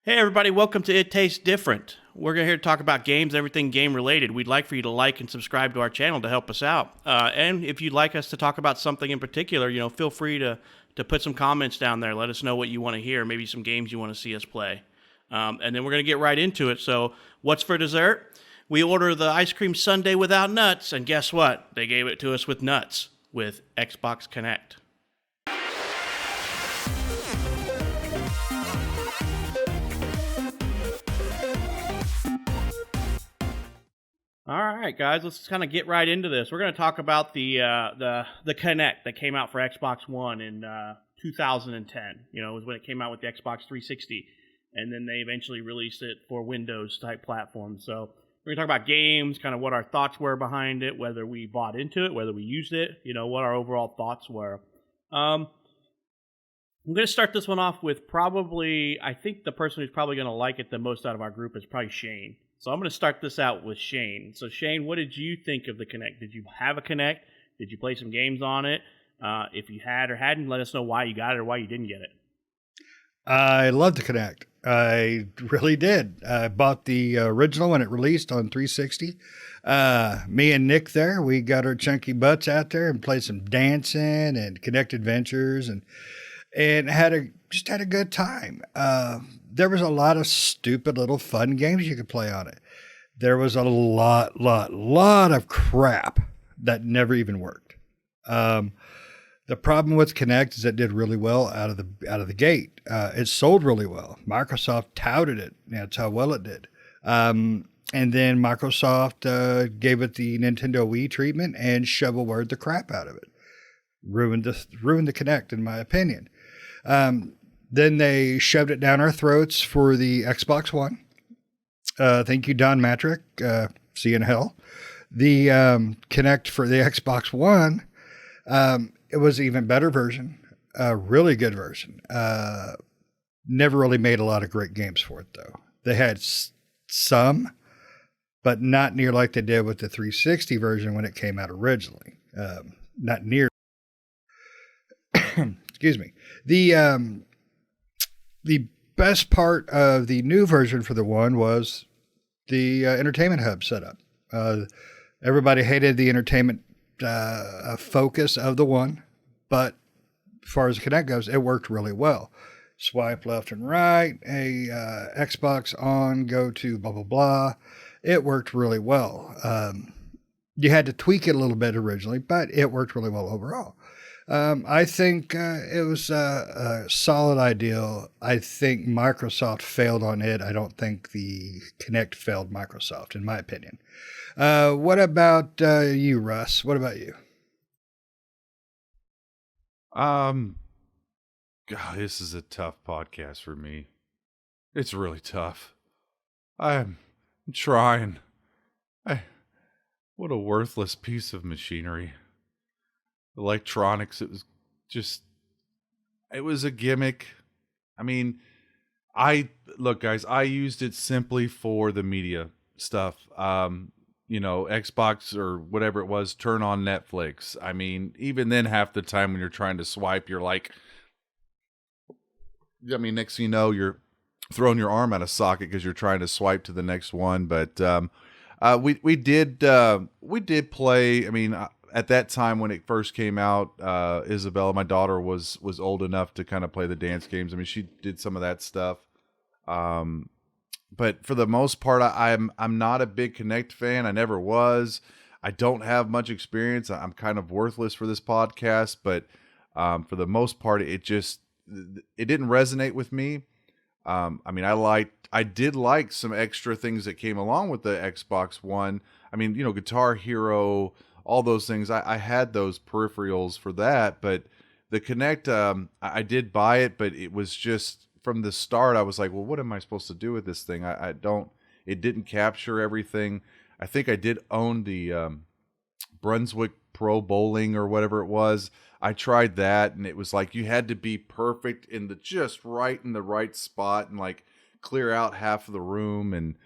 Hey everybody, welcome to It Tastes Different. We're here to talk about games, everything game related. We'd like for you to like and subscribe to our channel to help us out. And if you'd like us to talk about something in particular, feel free to put some comments down there. Let us know what you want to hear, maybe some games you want to see us play. And then we're going to get right into it. So what's for dessert? We order the ice cream sundae without nuts, and guess what? They gave it to us with nuts with Xbox Kinect. All right, guys, let's kind of get right into this. We're going to talk about the Kinect that came out for Xbox One in 2010. It was when it came out with the Xbox 360, and then they eventually released it for Windows-type platforms. So we're going to talk about games, kind of what our thoughts were behind it, whether we bought into it, whether we used it, what our overall thoughts were. I'm going to start this one off with I think the person who's probably going to like it the most out of our group is probably Shane. So I'm going to start this out with Shane. So Shane, what did you think of the Kinect? Did you have a Kinect? Did you play some games on it? If you had or hadn't, let us know why you got it or why you didn't get it. I loved the Kinect. I really did. I bought the original when it released on 360. Me and Nick there, we got our chunky butts out there and played some dancing and Kinect adventures and had a good time. There was a lot of stupid little fun games you could play on it. There was a lot of crap that never even worked. The problem with Kinect is it did really well out of the gate. It sold really well. Microsoft touted it. That's how well it did. And then Microsoft gave it the Nintendo Wii treatment and shovelwared the crap out of it. Ruined the Kinect, in my opinion. Then they shoved it down our throats for the Xbox One. Thank you, Don Matrick. See you in hell. The Kinect for the Xbox One, it was an even better version, a really good version. Never really made a lot of great games for it, though. They had some, but not near like they did with the 360 version when it came out originally. Not near. Excuse me. The best part of the new version for the One was the entertainment hub setup. Everybody hated the entertainment focus of the One, but as far as the Kinect goes, it worked really well. Swipe left and right, Xbox on, go to blah, blah, blah. It worked really well. You had to tweak it a little bit originally, but it worked really well overall. I think it was a solid idea. I think Microsoft failed on it. I don't think the Kinect failed Microsoft, in my opinion. What about you, Russ? What about you? God, this is a tough podcast for me. It's really tough. I'm trying. What a worthless piece of machinery. Electronics, it was a gimmick. I mean, look, guys, I used it simply for the media stuff. Xbox or whatever it was, turn on Netflix. I mean, even then, half the time when you're trying to swipe, you're like, next thing you know, you're throwing your arm out of socket because you're trying to swipe to the next one. But we did play. I mean, at that time when it first came out, Isabella, my daughter, was old enough to kind of play the dance games. I mean, she did some of that stuff. But for the most part, I'm not a big Kinect fan. I never was. I don't have much experience. I'm kind of worthless for this podcast, but for the most part, it didn't resonate with me. I did like some extra things that came along with the Xbox One. I mean, Guitar Hero, all those things. I had those peripherals for that, but the Kinect, I did buy it, but it was just from the start, I was like, well, what am I supposed to do with this thing? It didn't capture everything. I think I did own the Brunswick Pro Bowling or whatever it was. I tried that, and it was like you had to be perfect in the right spot and like clear out half of the room. And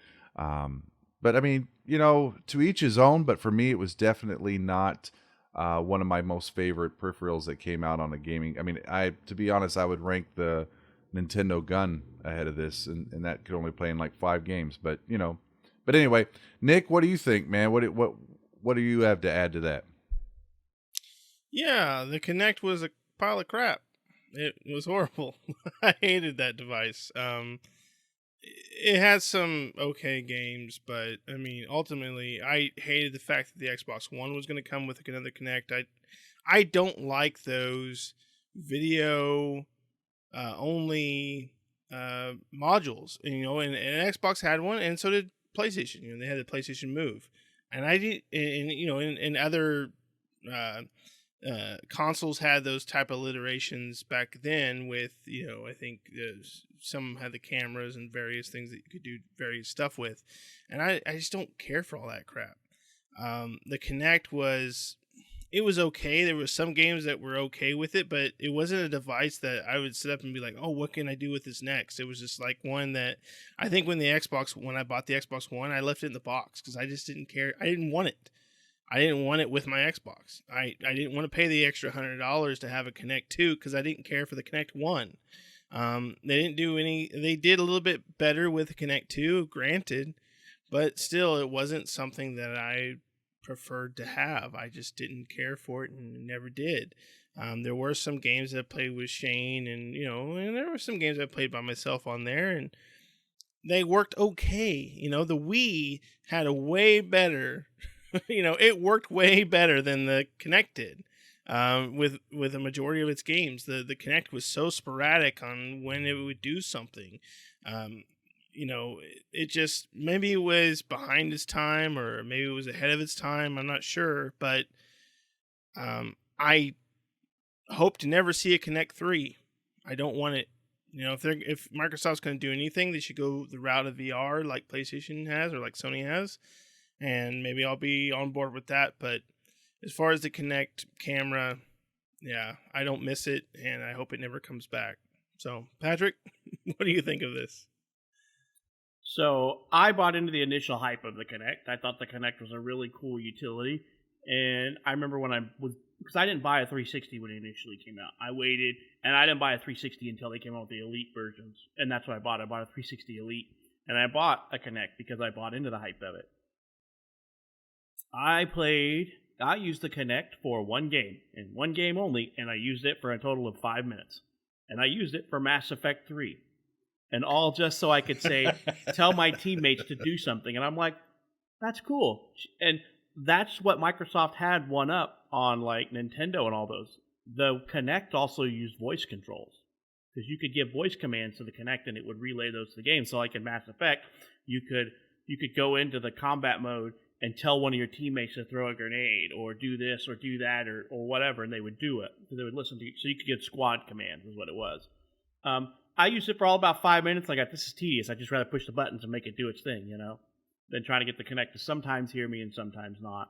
but I mean, to each his own. But for me, it was definitely not one of my most favorite peripherals that came out on a gaming. I mean, to be honest, I would rank the Nintendo gun ahead of this, and that could only play in like 5 games. But but anyway, Nick, what do you think, man? What do you have to add to that? Yeah, the Kinect was a pile of crap. It was horrible. I hated that device. It had some okay games, but I mean, ultimately, I hated the fact that the Xbox One was going to come with another Kinect. I don't like those video only modules. And Xbox had one, and so did PlayStation. They had the PlayStation Move, and I did. And in other consoles had those type of iterations back then with, I think some had the cameras and various things that you could do various stuff with. And I just don't care for all that crap. The Kinect was okay. There were some games that were okay with it, but it wasn't a device that I would sit up and be like, oh, what can I do with this next? It was just like one that I think when I bought the Xbox One, I left it in the box because I just didn't care. I didn't want it. I didn't want it with my Xbox. I didn't want to pay the extra $100 to have a Kinect 2 because I didn't care for the Kinect 1. They did a little bit better with the Kinect 2, granted, but still it wasn't something that I preferred to have. I just didn't care for it and never did. There were some games that I played with Shane and there were some games I played by myself on there and they worked okay. The Wii had a way better it worked way better than the Kinect did. With a majority of its games, the Kinect was so sporadic on when it would do something. It just, maybe it was behind its time or maybe it was ahead of its time. I'm not sure, but I hope to never see a Kinect 3. I don't want it. If Microsoft's going to do anything, they should go the route of VR like PlayStation has or like Sony has. And maybe I'll be on board with that. But as far as the Kinect camera, yeah, I don't miss it, and I hope it never comes back. So, Patrick, what do you think of this? So I bought into the initial hype of the Kinect. I thought the Kinect was a really cool utility. And I remember because I didn't buy a 360 when it initially came out. I waited, and I didn't buy a 360 until they came out with the Elite versions. And that's what I bought. I bought a 360 Elite. And I bought a Kinect because I bought into the hype of it. I used the Kinect for one game, and one game only, and I used it for a total of 5 minutes. And I used it for Mass Effect 3. And all just so I could tell my teammates to do something. And I'm like, that's cool. And that's what Microsoft had one up on, like, Nintendo and all those. The Kinect also used voice controls. Because you could give voice commands to the Kinect, and it would relay those to the game. So, like in Mass Effect, you could go into the combat mode and tell one of your teammates to throw a grenade or do this or do that or whatever, and they would do it. So they would listen to you. So you could give squad commands is what it was. I used it for all about 5 minutes. I got, this is tedious. I'd just rather push the buttons and make it do its thing, than trying to get the Kinect to sometimes hear me and sometimes not.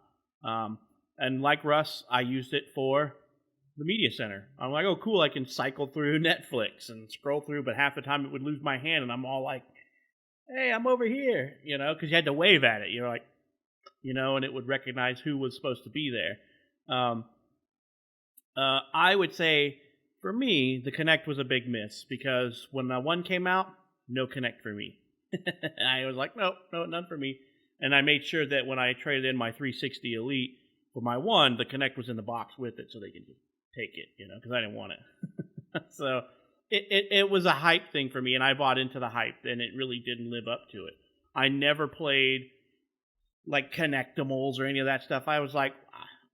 And like Russ, I used it for the media center. I'm like, oh, cool, I can cycle through Netflix and scroll through, but half the time it would lose my hand, and I'm all like, hey, I'm over here, because you had to wave at it. You're like, and it would recognize who was supposed to be there. I would say, for me, the Kinect was a big miss, because when the one came out, no Kinect for me. I was like, no, none for me. And I made sure that when I traded in my 360 Elite for my one, the Kinect was in the box with it so they could just take it, because I didn't want it. So it was a hype thing for me, and I bought into the hype, and it really didn't live up to it. I never played like Kinectimals or any of that stuff. I was like,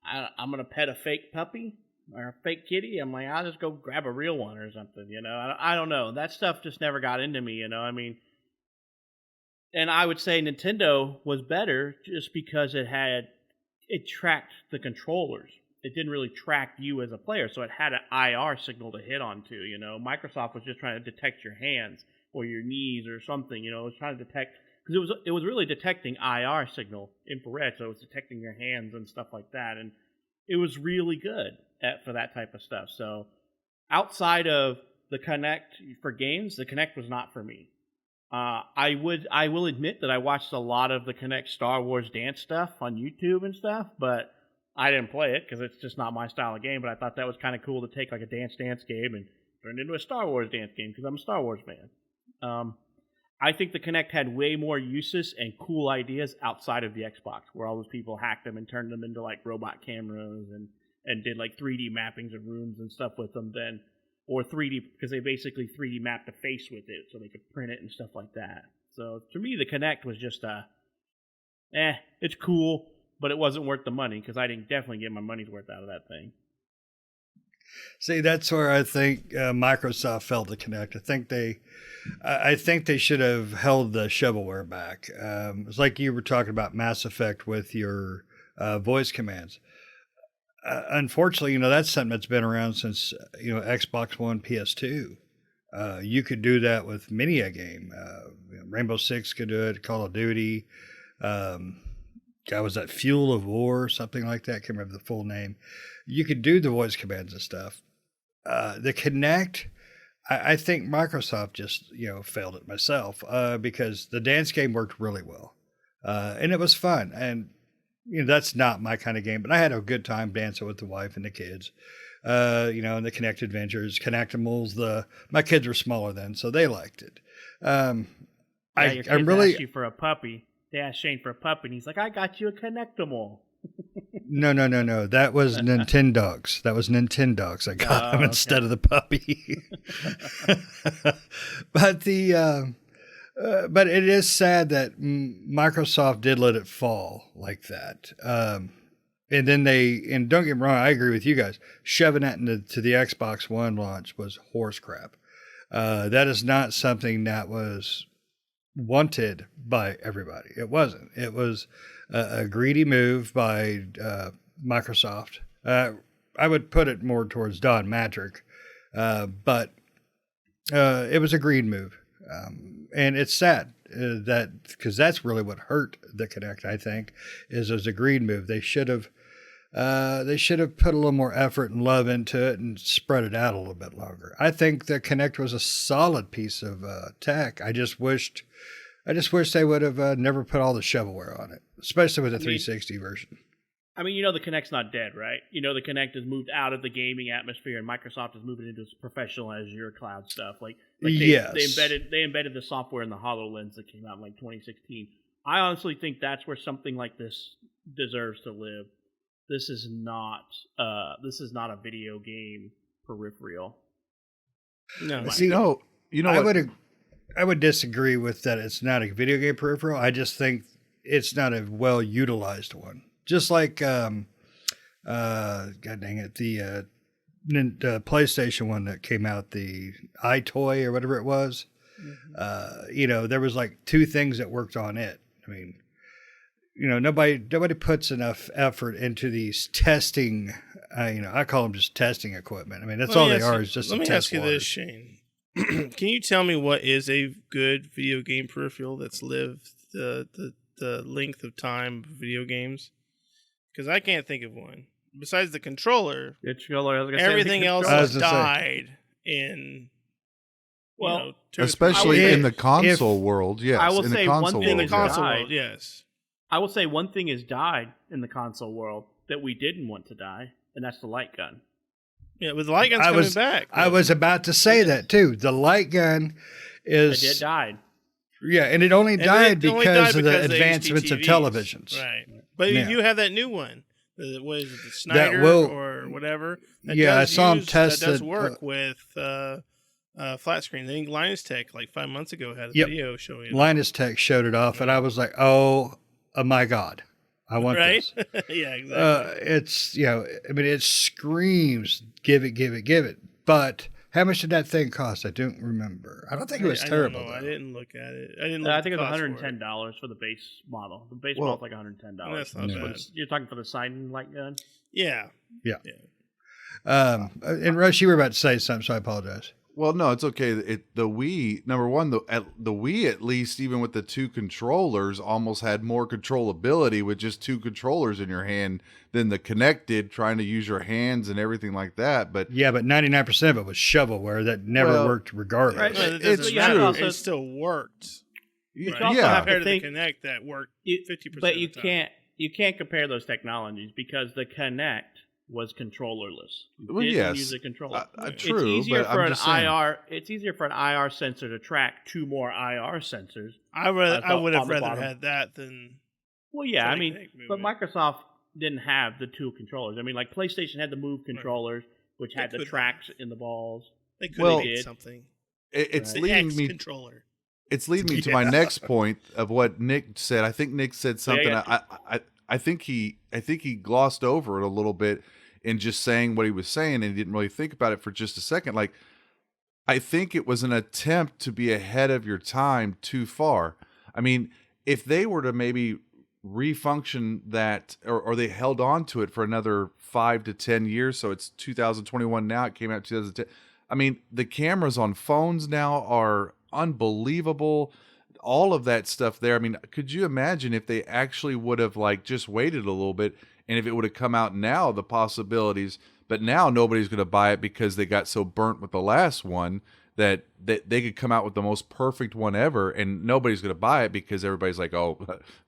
I'm going to pet a fake puppy or a fake kitty. I'm like, I'll just go grab a real one or something, I don't know. That stuff just never got into me, I mean, and I would say Nintendo was better just because it tracked the controllers. It didn't really track you as a player, so it had an IR signal to hit onto, Microsoft was just trying to detect your hands or your knees or something, it was trying to detect, because it was really detecting IR signal, infrared, so it was detecting your hands and stuff like that, and it was really good for that type of stuff. So outside of the Kinect for games, the Kinect was not for me. I will admit that I watched a lot of the Kinect Star Wars dance stuff on YouTube and stuff, but I didn't play it because it's just not my style of game. But I thought that was kind of cool to take like a dance game and turned into a Star Wars dance game because I'm a Star Wars fan. I think the Kinect had way more uses and cool ideas outside of the Xbox, where all those people hacked them and turned them into like robot cameras and did like 3D mappings of rooms and stuff with them or 3D, because they basically 3D mapped a face with it so they could print it and stuff like that. So to me, the Kinect was just it's cool, but it wasn't worth the money because I didn't definitely get my money's worth out of that thing. See, that's where I think Microsoft failed to Kinect. I think they should have held the shovelware back. It's like you were talking about Mass Effect with your voice commands. Unfortunately, that's something that's been around since Xbox One, PS2. You could do that with many a game. Rainbow Six could do it. Call of Duty. Was that Fuel of War or something like that? I can't remember the full name. You could do the voice commands and stuff. The Kinect, I think Microsoft just failed it myself because the dance game worked really well, and it was fun. And that's not my kind of game, but I had a good time dancing with the wife and the kids. And the Kinect Adventures, Kinectimals. My kids were smaller then, so they liked it. Your kids I'm really asked you for a puppy. They asked Shane for a puppy, and he's like, "I got you a Kinectimal." No. That was Nintendogs. That was Nintendogs. I got them instead of the puppy. But it is sad that Microsoft did let it fall like that. And then and don't get me wrong, I agree with you guys. Shoving that into the Xbox One launch was horse crap. That is not something that was wanted by everybody. It wasn't. It was a greedy move by Microsoft. I would put it more towards Don Matrick, but it was a greed move. And it's sad that because that's really what hurt the Kinect, I think, is a greed move. They should have put a little more effort and love into it and spread it out a little bit longer. I think the Kinect was a solid piece of tech. I just wish they would have never put all the shovelware on it, especially with the 360 version. I mean, the Kinect's not dead, right? The Kinect has moved out of the gaming atmosphere, and Microsoft is moving into professional Azure cloud stuff. Yes. They embedded the software in the HoloLens that came out in 2016. I honestly think that's where something like this deserves to live. This is not a video game peripheral. No. See, I would disagree with that. It's not a video game peripheral. I just think it's not a well utilized one. Just like, God dang it, the PlayStation one that came out, the iToy or whatever it was. Mm-hmm. There was like two things that worked on it. I mean, nobody puts enough effort into these testing. I call them just testing equipment. I mean, that's all they are. Is just let me test ask you water. this, Shane. Can you tell me what is a good video game peripheral that's lived the length of time of video games? Because I can't think of one. Besides the controller, everything else has died in. Well, especially in the console world, yes. I will in say the one console thing world, in the console world, yes. I will say one thing has died in the console world that we didn't want to die, and that's the light gun. Yeah, but the light gun's coming back. I was about to say that too. The light gun it died. Yeah, and it only died because of the advancements of televisions. Right. But you have that new one. What is it, the Snyder or whatever? I saw him test that does work with flat screen. I think Linus Tech 5 months ago had a video showing it. Linus Tech showed it off, and I was like, oh my God. I want this. Yeah, exactly. It's, it screams, give it. But how much did that thing cost? I don't remember. I don't think it was terrible. I didn't look at it. I think it was $110 for the base model. The base model is like $110. That's not bad. You're talking for the Sidon light gun? Yeah. And Rush, you were about to say something, so I apologize. Well, no, it's okay. The Wii, number one, the Wii, at least, even with the two controllers, almost had more controllability with just two controllers in your hand than the Kinect did, trying to use your hands and everything like that. But 99% of it was shovelware that never worked regardless. Right. It's true. It still worked. You also have compared to think, to the Kinect that worked 50%. But you can't compare those technologies because the Kinect was controllerless. You Well, didn't yes, use a controller. true, it's easier but for I'm an just saying. IR. It's easier for an IR sensor to track 2 more IR sensors. I would have on the rather bottom. had that than. Well, yeah, I mean, Kinect but movement. Microsoft didn't have the 2 controllers. I mean, like PlayStation had the Move controllers, which They had the could tracks in the balls. They could Well, have made did. something. It's Right. The leading X me. controller. It's leading me to Yeah. my next point of what Nick said. I think Nick said something. yeah. I think he glossed over it a little bit in just saying what he was saying, and he didn't really think about it for just a second. Like, I think it was an attempt to be ahead of your time too far. I mean, if they were to maybe refunction that, or they held on to it for another 5 to 10 years, so it's 2021 now, it came out 2010. I mean, the cameras on phones now are unbelievable. All of that stuff there. I mean, could you imagine if they actually would have like just waited a little bit, and if it would have come out now, the possibilities, but now nobody's going to buy it because they got so burnt with the last one that they could come out with the most perfect one ever, and nobody's going to buy it because everybody's like, oh,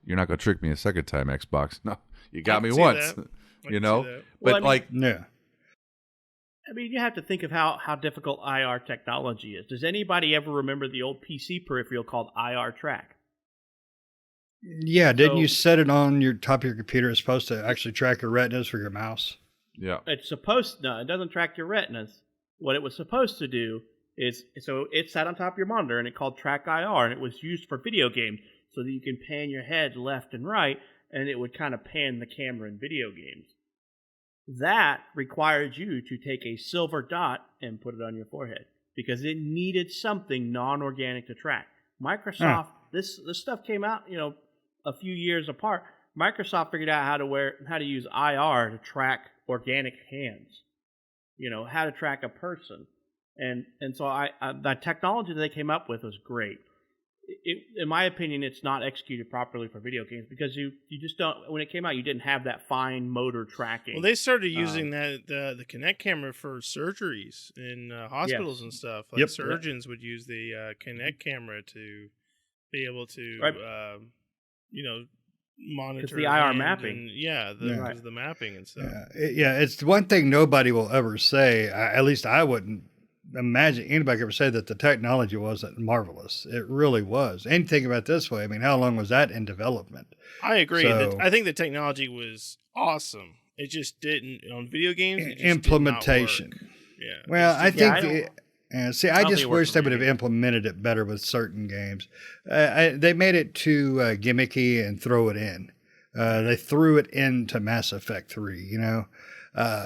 you're not going to trick me a second time, Xbox. No, you got me can see once, that. I you can know? see that. Well, But I mean- like, Yeah. I mean, you have to think of how difficult IR technology is. Does anybody ever remember the old PC peripheral called IR Track? Yeah, didn't So- you set it on your top of your computer? It's supposed to actually track your retinas for your mouse. yeah. No, it doesn't track your retinas. What it was supposed to do is, so it sat on top of your monitor and it called Track IR, and it was used for video games so that you can pan your head left and right, and it would kind of pan the camera in video games. That required you to take a silver dot and put it on your forehead because it needed something non-organic to track. Microsoft, this stuff came out, a few years apart. Microsoft figured out how to use IR to track organic hands. How to track a person. And so the technology that they came up with was great. In my opinion, it's not executed properly for video games because you just don't. When it came out, you didn't have that fine motor tracking. Well, they started using the Kinect camera for surgeries in hospitals and stuff. Like Yep. surgeons would use the Kinect camera to be able to, Right. monitor the IR hand mapping. and, Yeah. because of the mapping and stuff. Yeah, it's one thing nobody will ever say. At least I wouldn't imagine anybody could ever say that the technology wasn't marvelous. It really was. And think about it this way. I mean, how long was that in development? I agree. So- I think the technology was awesome. It just didn't on video games. It just Implementation. Did not work. Yeah. Well, I Yeah, think. See, I I don't just think it works wish for they would have video implemented it better with certain games. They made it too gimmicky and throw it in. They threw it into Mass Effect 3,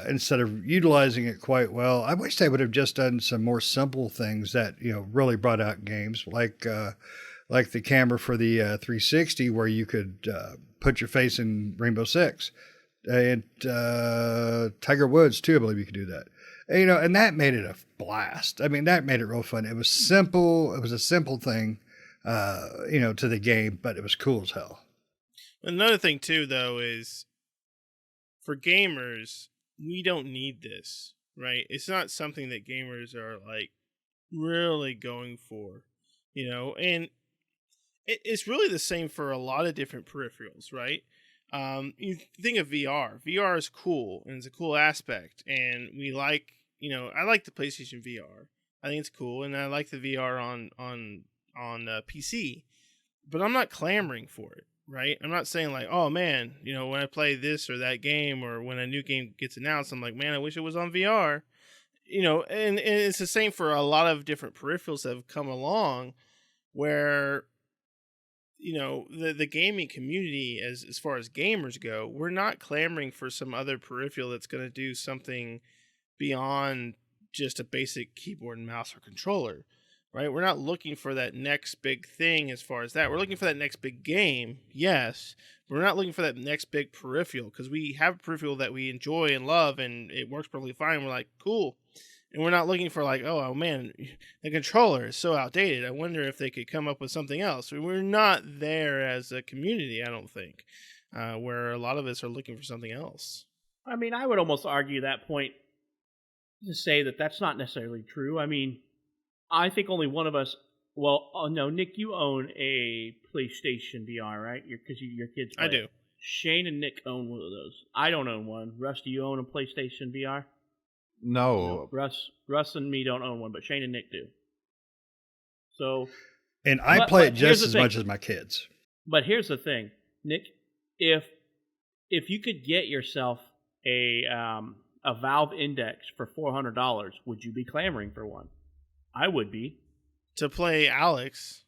instead of utilizing it quite well. I wish they would have just done some more simple things that, really brought out games like the camera for the 360 where you could put your face in Rainbow Six. And Tiger Woods, too, I believe you could do that. And that made it a blast. I mean, that made it real fun. It was simple. It was a simple thing, to the game, but it was cool as hell. Another thing too, though, is for gamers, we don't need this, right? It's not something that gamers are like really going for, and it's really the same for a lot of different peripherals, right? You think of VR. VR is cool and it's a cool aspect, and we like, I like the PlayStation VR. I think it's cool, and I like the VR on PC, but I'm not clamoring for it. Right? I'm not saying like, oh man, when I play this or that game or when a new game gets announced, I'm like, man, I wish it was on VR. And it's the same for a lot of different peripherals that have come along where, the gaming community, as far as gamers go, we're not clamoring for some other peripheral that's going to do something beyond just a basic keyboard and mouse or controller. Right, we're not looking for that next big thing as far as that. We're looking for that next big game, yes, but we're not looking for that next big peripheral because we have a peripheral that we enjoy and love and it works perfectly fine. We're like, cool. And we're not looking for like, oh man, the controller is so outdated. I wonder if they could come up with something else. We're not there as a community, I don't think, where a lot of us are looking for something else. I mean, I would almost argue that point to say that that's not necessarily true. I mean, I think only one of us. Well, no, Nick, you own a PlayStation VR, right? Because your kids. Play I do. it. Shane and Nick own one of those. I don't own one. Russ, do you own a PlayStation VR? No. Russ and me don't own one, but Shane and Nick do. So, And I play it here's just the as thing. much as my kids. But here's the thing, Nick. If you could get yourself a Valve Index for $400, would you be clamoring for one? I would be. To play Alex,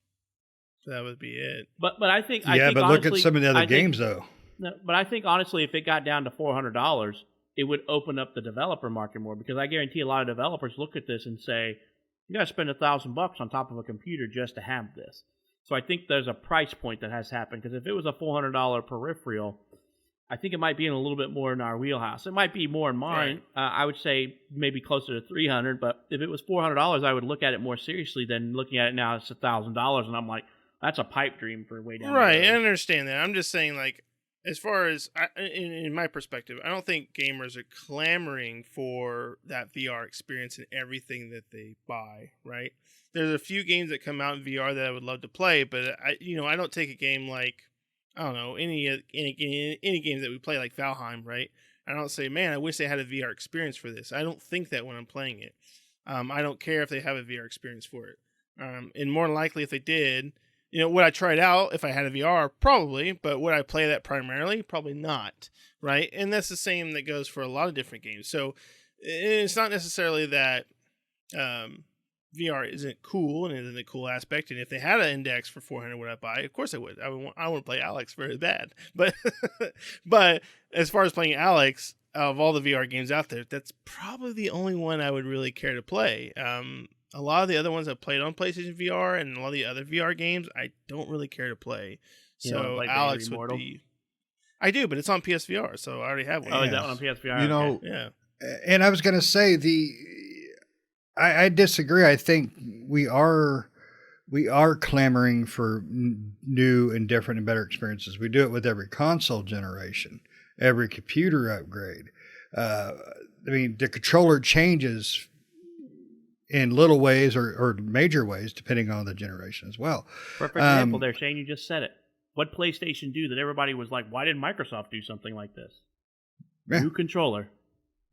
that would be it. But I think Yeah, I think but honestly, look at some of the other games, though. No, but I think honestly, if it got down to $400, it would open up the developer market more, because I guarantee a lot of developers look at this and say, "You got to spend $1,000 on top of a computer just to have this." So I think there's a price point that has happened, because if it was a $400 peripheral, I think it might be in a little bit more in our wheelhouse. It might be more in mine. Right. I would say maybe closer to $300, but if it was $400, I would look at it more seriously than looking at it now. It's $1,000, and I'm like, that's a pipe dream for way down Right, the I road. understand that. I'm just saying, like, as far as in my perspective, I don't think gamers are clamoring for that VR experience in everything that they buy. Right? There's a few games that come out in VR that I would love to play, but I don't take a game like, I don't know, any game that we play like Valheim, right? I don't say, man, I wish they had a VR experience for this. I don't think that when I'm playing it. I don't care if they have a VR experience for it. And more than likely, if they did, would I try it out if I had a VR? Probably, but would I play that primarily? Probably not, right? And that's the same that goes for a lot of different games. So it's not necessarily that VR isn't cool and isn't a cool aspect. And if they had an index for 400, would I buy? Of course I would. I want to play Alex very bad. But but as far as playing Alex, of all the VR games out there, that's probably the only one I would really care to play. A lot of the other ones I've played on PlayStation VR and a lot of the other VR games, I don't really care to play. You don't So play Alex Bravely would Mortal? be. I do, but it's on PSVR, so I already have one. Oh, is that Yes. one on PSVR? You know, Okay. Yeah. And I was going to say I disagree. I think we are clamoring for new and different and better experiences. We do it with every console generation, every computer upgrade. I mean, the controller changes in little ways or major ways, depending on the generation as well. Perfect example there, Shane. You just said it. What PlayStation do that everybody was like, why didn't Microsoft do something like this? Yeah. New controller.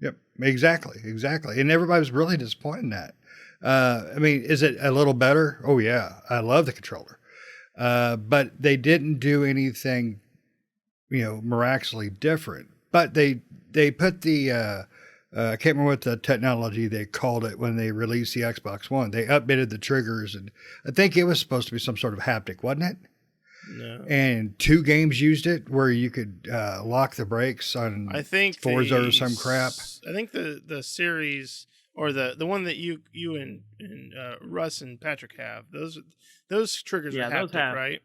Yep, exactly. And everybody was really disappointed in that. I mean, is it a little better? Oh, yeah. I love the controller. But they didn't do anything, miraculously different. But they put the, I can't remember what the technology they called it when they released the Xbox One. They updated the triggers, and I think it was supposed to be some sort of haptic, wasn't it? No. And 2 games used it where you could lock the brakes on I think Forza or some crap. I think the series or the one that you and Russ and Patrick have, those triggers Yeah, are those haptic, have- right?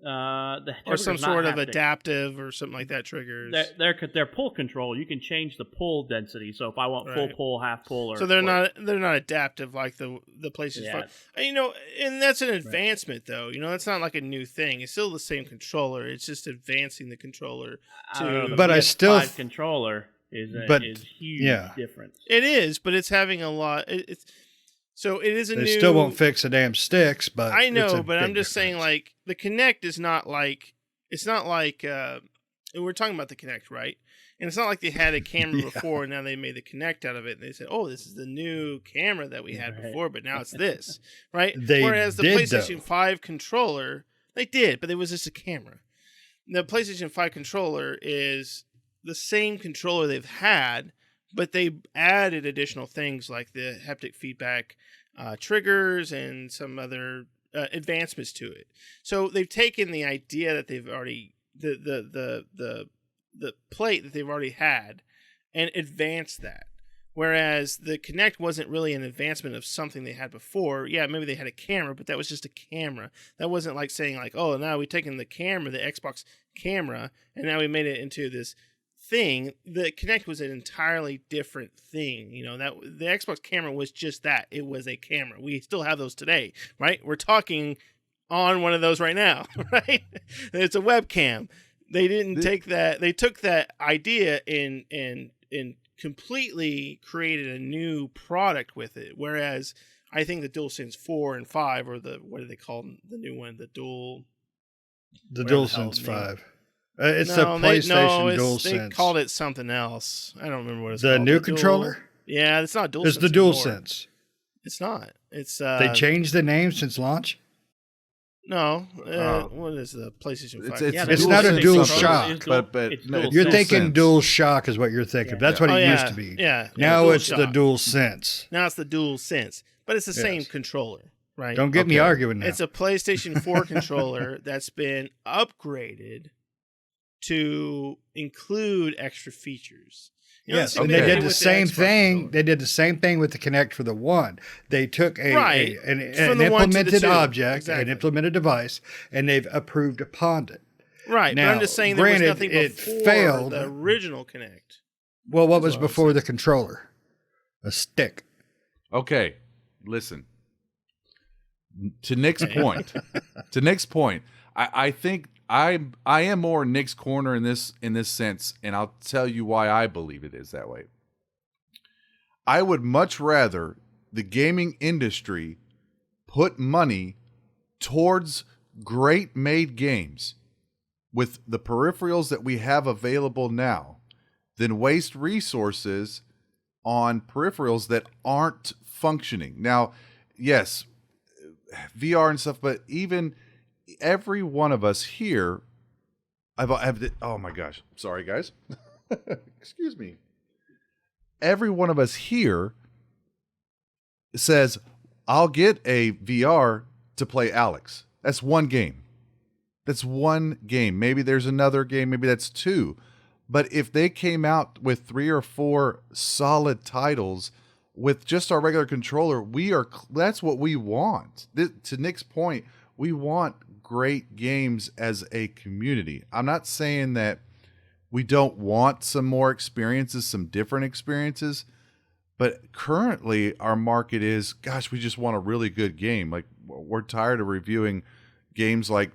The Or some trigger's not sort of haptic. adaptive or something like that triggers. They're pull control. You can change the pull density. So if I want full Right. pull, half pull, or So they're not adaptive like the PlayStation Yeah. 5. And that's an advancement though. That's not like a new thing. It's still the same controller. It's just advancing the controller I don't know, the But I still- PS5 controller is huge yeah. difference. It is, but it's having a lot. So it is a They new. still won't fix the damn sticks, but I it's know, a but I'm big just saying, difference. like, the Kinect is not like it's not like we're talking about the Kinect, right? And it's not like they had a camera Yeah. before and now they made the Kinect out of it and they said, "Oh, this is the new camera that we had Right. before, but now it's this," right? They Whereas the did, PlayStation though. 5 controller, they did, but it was just a camera. The PlayStation 5 controller is the same controller they've had, but they added additional things like the haptic feedback triggers and some other advancements to it. So they've taken the idea that they've already the plate that they've already had and advanced that. Whereas the Kinect wasn't really an advancement of something they had before. Yeah, maybe they had a camera, but that was just a camera. That wasn't like saying like, oh, now we've taken the camera, the Xbox camera, and now we made it into this thing. The Kinect was an entirely different thing. That the Xbox camera was just that. It was a camera. We still have those today, right? We're talking on one of those right now, right? It's a webcam. They didn't take that. They took that idea and completely created a new product with it. Whereas I think the DualSense 4 and 5, or what do they call them? The new one, the the whatever the hell DualSense the name- 5. It's the PlayStation DualSense. They called it something else. I don't remember what it's the called. new controller. Yeah, it's not DualSense. It's the anymore. DualSense. It's not. It's They changed the name since launch. No, what is the PlayStation 5? It's not a Dual Shock, you're thinking Dual Shock is what you're thinking. That's what it used to be. Yeah. Now it's the DualSense. Now it's the DualSense, but it's the same controller, right? Don't get me arguing now. It's a PlayStation 4 controller that's been upgraded to include extra features. Yes, and they did the same thing. They did the same thing with the Kinect for the One. They took an implemented object, an implemented device, and they've approved upon it. Right, now, but I'm just saying there was nothing before the original Kinect. Well, what was before the controller? A stick. Okay, listen. To Nick's point, I think I am more Nick's corner in this sense, and I'll tell you why I believe it is that way. I would much rather the gaming industry put money towards great made games with the peripherals that we have available now than waste resources on peripherals that aren't functioning. Now, yes, VR and stuff, but even every one of us here, oh my gosh, sorry guys, excuse me. Every one of us here says, I'll get a VR to play Alex. That's one game. Maybe there's another game, maybe that's two. But if they came out with 3 or 4 solid titles with just our regular controller, that's what we want. To Nick's point, we want great games as a community. I'm not saying that we don't want some more experiences, some different experiences, but currently our market is, gosh, we just want a really good game. Like, we're tired of reviewing games like,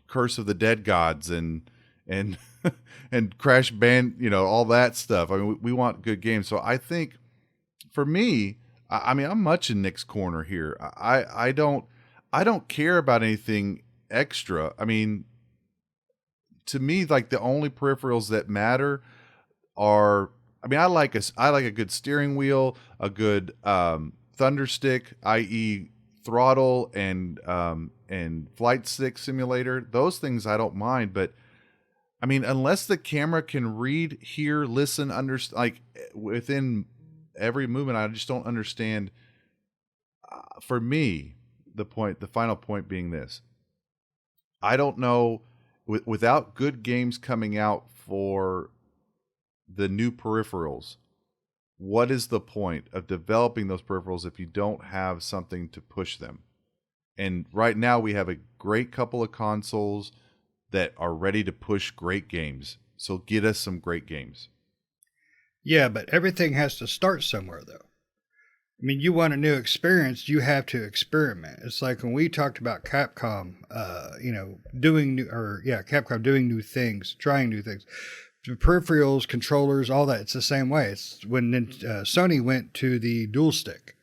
Curse of the Dead Gods and and Crash Band, all that stuff. I mean, we want good games. So I think for me, I'm much in Nick's corner here. I don't care about anything extra. I mean, to me, like, the only peripherals that matter are, I like a good steering wheel, a good thunder stick, i.e. throttle and flight stick simulator. Those things I don't mind, but I mean, unless the camera can read, hear, listen, understand, like, within every movement, I just don't understand. For me, the final point being this: I don't know, without good games coming out for the new peripherals, what is the point of developing those peripherals if you don't have something to push them? And right now we have a great couple of consoles that are ready to push great games. So get us some great games. Yeah, but everything has to start somewhere, though. I mean, you want a new experience, you have to experiment. It's like when we talked about Capcom, Capcom doing new things, trying new things. The peripherals, controllers, all that, it's the same way. It's when Sony went to the dual stick,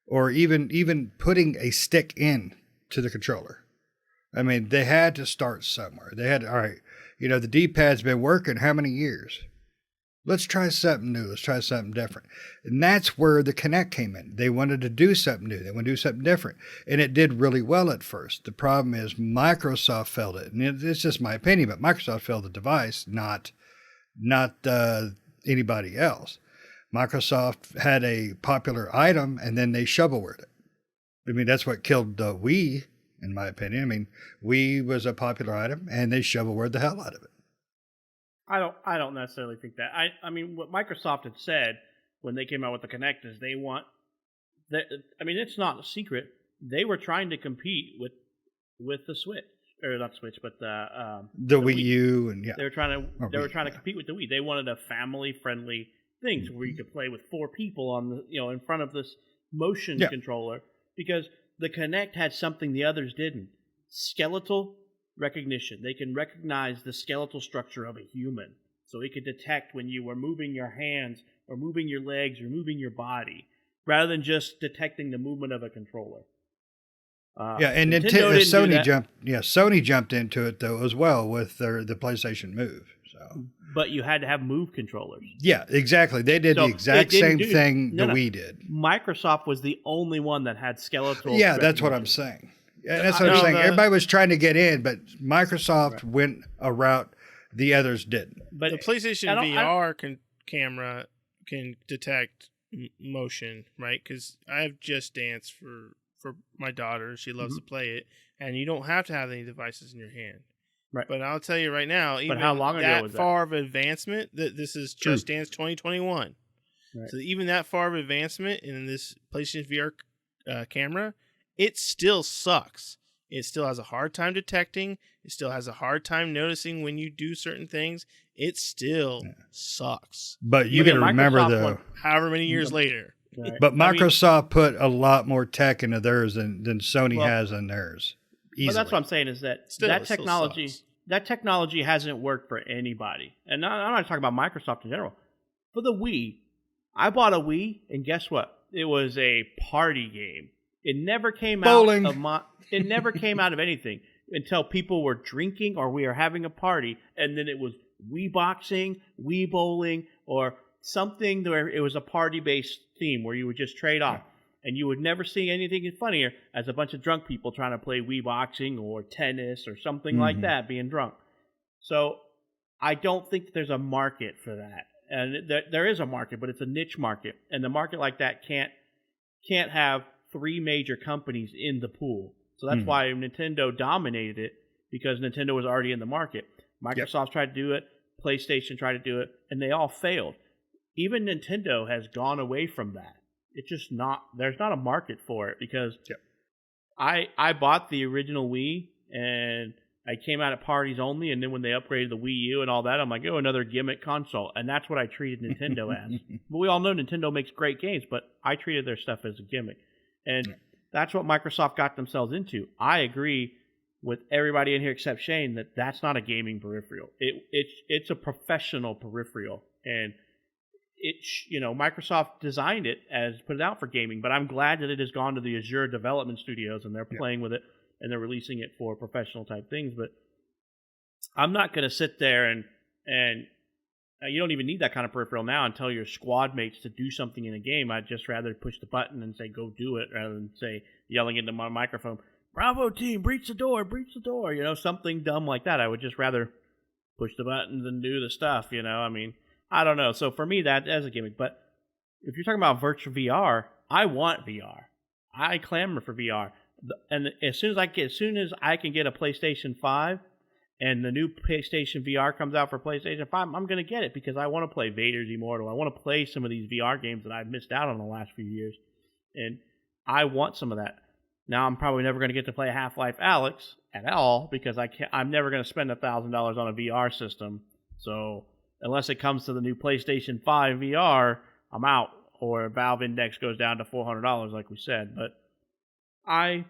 or even putting a stick in to the controller. I mean, they had to start somewhere. They had, all right, the D-pad's been working how many years? Let's try something new. Let's try something different. And that's where the Kinect came in. They wanted to do something new. They wanted to do something different. And it did really well at first. The problem is Microsoft failed it. And it's just my opinion, but Microsoft failed the device, not anybody else. Microsoft had a popular item, and then they shovelwared it. I mean, that's what killed the Wii, in my opinion. I mean, Wii was a popular item, and they shovelwared the hell out of it. I don't necessarily think that. I mean, what Microsoft had said when they came out with the Kinect is they want that. I mean, it's not a secret. They were trying to compete with the Switch, or not Switch, but the Wii U, and they were trying to compete with the Wii. They wanted a family friendly thing where you could play with 4 people on the in front of this motion controller, because the Kinect had something the others didn't: skeletal recognition. They can recognize the skeletal structure of a human, so it could detect when you were moving your hands or moving your legs or moving your body, rather than just detecting the movement of a controller. Yeah, and Nintendo didn't do that. Sony jumped into it though as well with the PlayStation Move. So, But you had to have Move controllers. yeah, exactly. They did So the exact same thing the Wii did. Microsoft was the only one that had skeletal. Yeah, that's what I'm saying. Yeah, that's what I'm saying. Everybody was trying to get in, but Microsoft went a route the others didn't. But the PlayStation VR camera can detect motion, right? Because I have Just Dance for my daughter. She loves to play it, and you don't have to have any devices in your hand. Right. But I'll tell you right now, even how long ago was that far of advancement, that this is Just Dance 2021. Right. So even that far of advancement in this PlayStation VR camera, it still sucks. It still has a hard time detecting. It still has a hard time noticing when you do certain things. It still sucks. But you got to remember, though, however many years later. Right. But Microsoft put a lot more tech into theirs than Sony has in theirs. Easily. But that's what I'm saying is that that technology hasn't worked for anybody. And I'm not talking about Microsoft in general. For the Wii, I bought a Wii, and guess what? It was a party game. It never came Bowling. It never came out of anything until people were drinking or we were having a party, and then it was Wii boxing, Wii bowling, or something where it was a party-based theme where you would just trade off. And you would never see anything funnier as a bunch of drunk people trying to play Wii boxing or tennis or something like that, being drunk. So I don't think there's a market for that. And there is a market, but it's a niche market. And the market like that can't have three major companies in the pool. So that's why Nintendo dominated it, because Nintendo was already in the market. Microsoft tried to do it, PlayStation tried to do it, and they all failed. Even Nintendo has gone away from that. It's just there's not a market for it, because I bought the original Wii, and I came out at parties only, and then when they upgraded the Wii U and all that, I'm like, oh, another gimmick console. And that's what I treated Nintendo as. But we all know Nintendo makes great games, but I treated their stuff as a gimmick. And that's what Microsoft got themselves into. I agree with everybody in here except Shane that that's not a gaming peripheral. It's a professional peripheral. And Microsoft designed it put it out for gaming, but I'm glad that it has gone to the Azure development studios and they're playing with it and they're releasing it for professional type things. But I'm not going to sit there and you don't even need that kind of peripheral now and tell your squad mates to do something in a game. I'd just rather push the button and say, go do it, rather than say, yelling into my microphone, Bravo team, breach the door, something dumb like that. I would just rather push the buttons and do the stuff, I mean, I don't know. So for me, that is a gimmick. But if you're talking about virtual VR, I want VR. I clamor for VR. And as soon as I can get a PlayStation 5 and the new PlayStation VR comes out for PlayStation 5, I'm going to get it because I want to play Vader's Immortal. I want to play some of these VR games that I've missed out on the last few years. And I want some of that. Now, I'm probably never going to get to play Half-Life Alyx at all because I'm never going to spend $1,000 on a VR system. So unless it comes to the new PlayStation 5 VR, I'm out. Or Valve Index goes down to $400, like we said. But I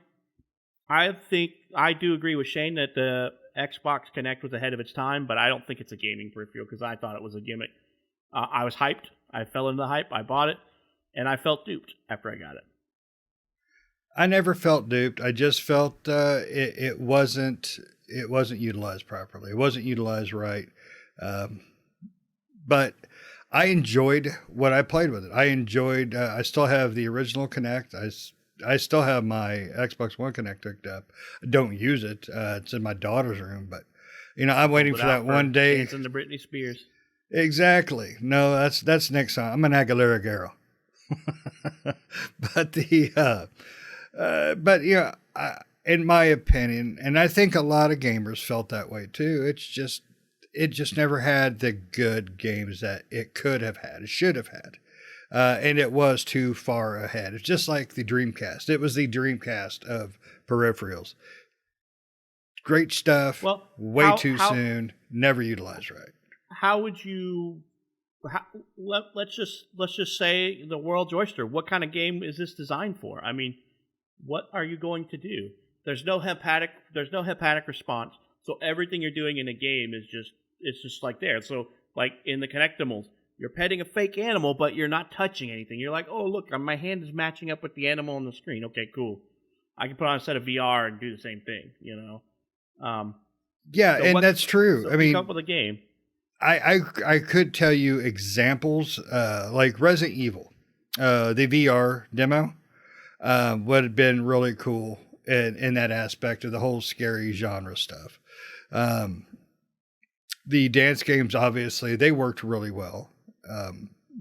think I do agree with Shane that the Xbox Kinect was ahead of its time, but I don't think it's a gaming peripheral because I thought it was a gimmick. I was hyped. I fell into the hype. I bought it, and I felt duped after I got it. I never felt duped. I just felt it wasn't utilized properly. It wasn't utilized right. But I enjoyed what I played with it. I enjoyed. I still have the original Kinect. I still have my Xbox One Kinect hooked up. I don't use it. It's in my daughter's room, but I'm waiting for that one day. Dancing to Britney Spears. Exactly. No, that's next time. I'm an Aguilera girl. But in my opinion, and I think a lot of gamers felt that way too. It just never had the good games that it could have had. It should have had. And it was too far ahead. It's just like the Dreamcast. It was the Dreamcast of peripherals. Great stuff. Well, way too soon. Never utilized right. How would you? Let's just say the world's oyster. What kind of game is this designed for? I mean, what are you going to do? There's no hepatic response. So everything you're doing in a game is just like there. So like in the Kinectimals, you're petting a fake animal, but you're not touching anything. You're like, oh, look, my hand is matching up with the animal on the screen. Okay, cool. I can put on a set of VR and do the same thing. Yeah, So and what- that's true. So I mean, come up with a game. I could tell you examples like Resident Evil, the VR demo would have been really cool in that aspect of the whole scary genre stuff. The dance games, obviously, they worked really well.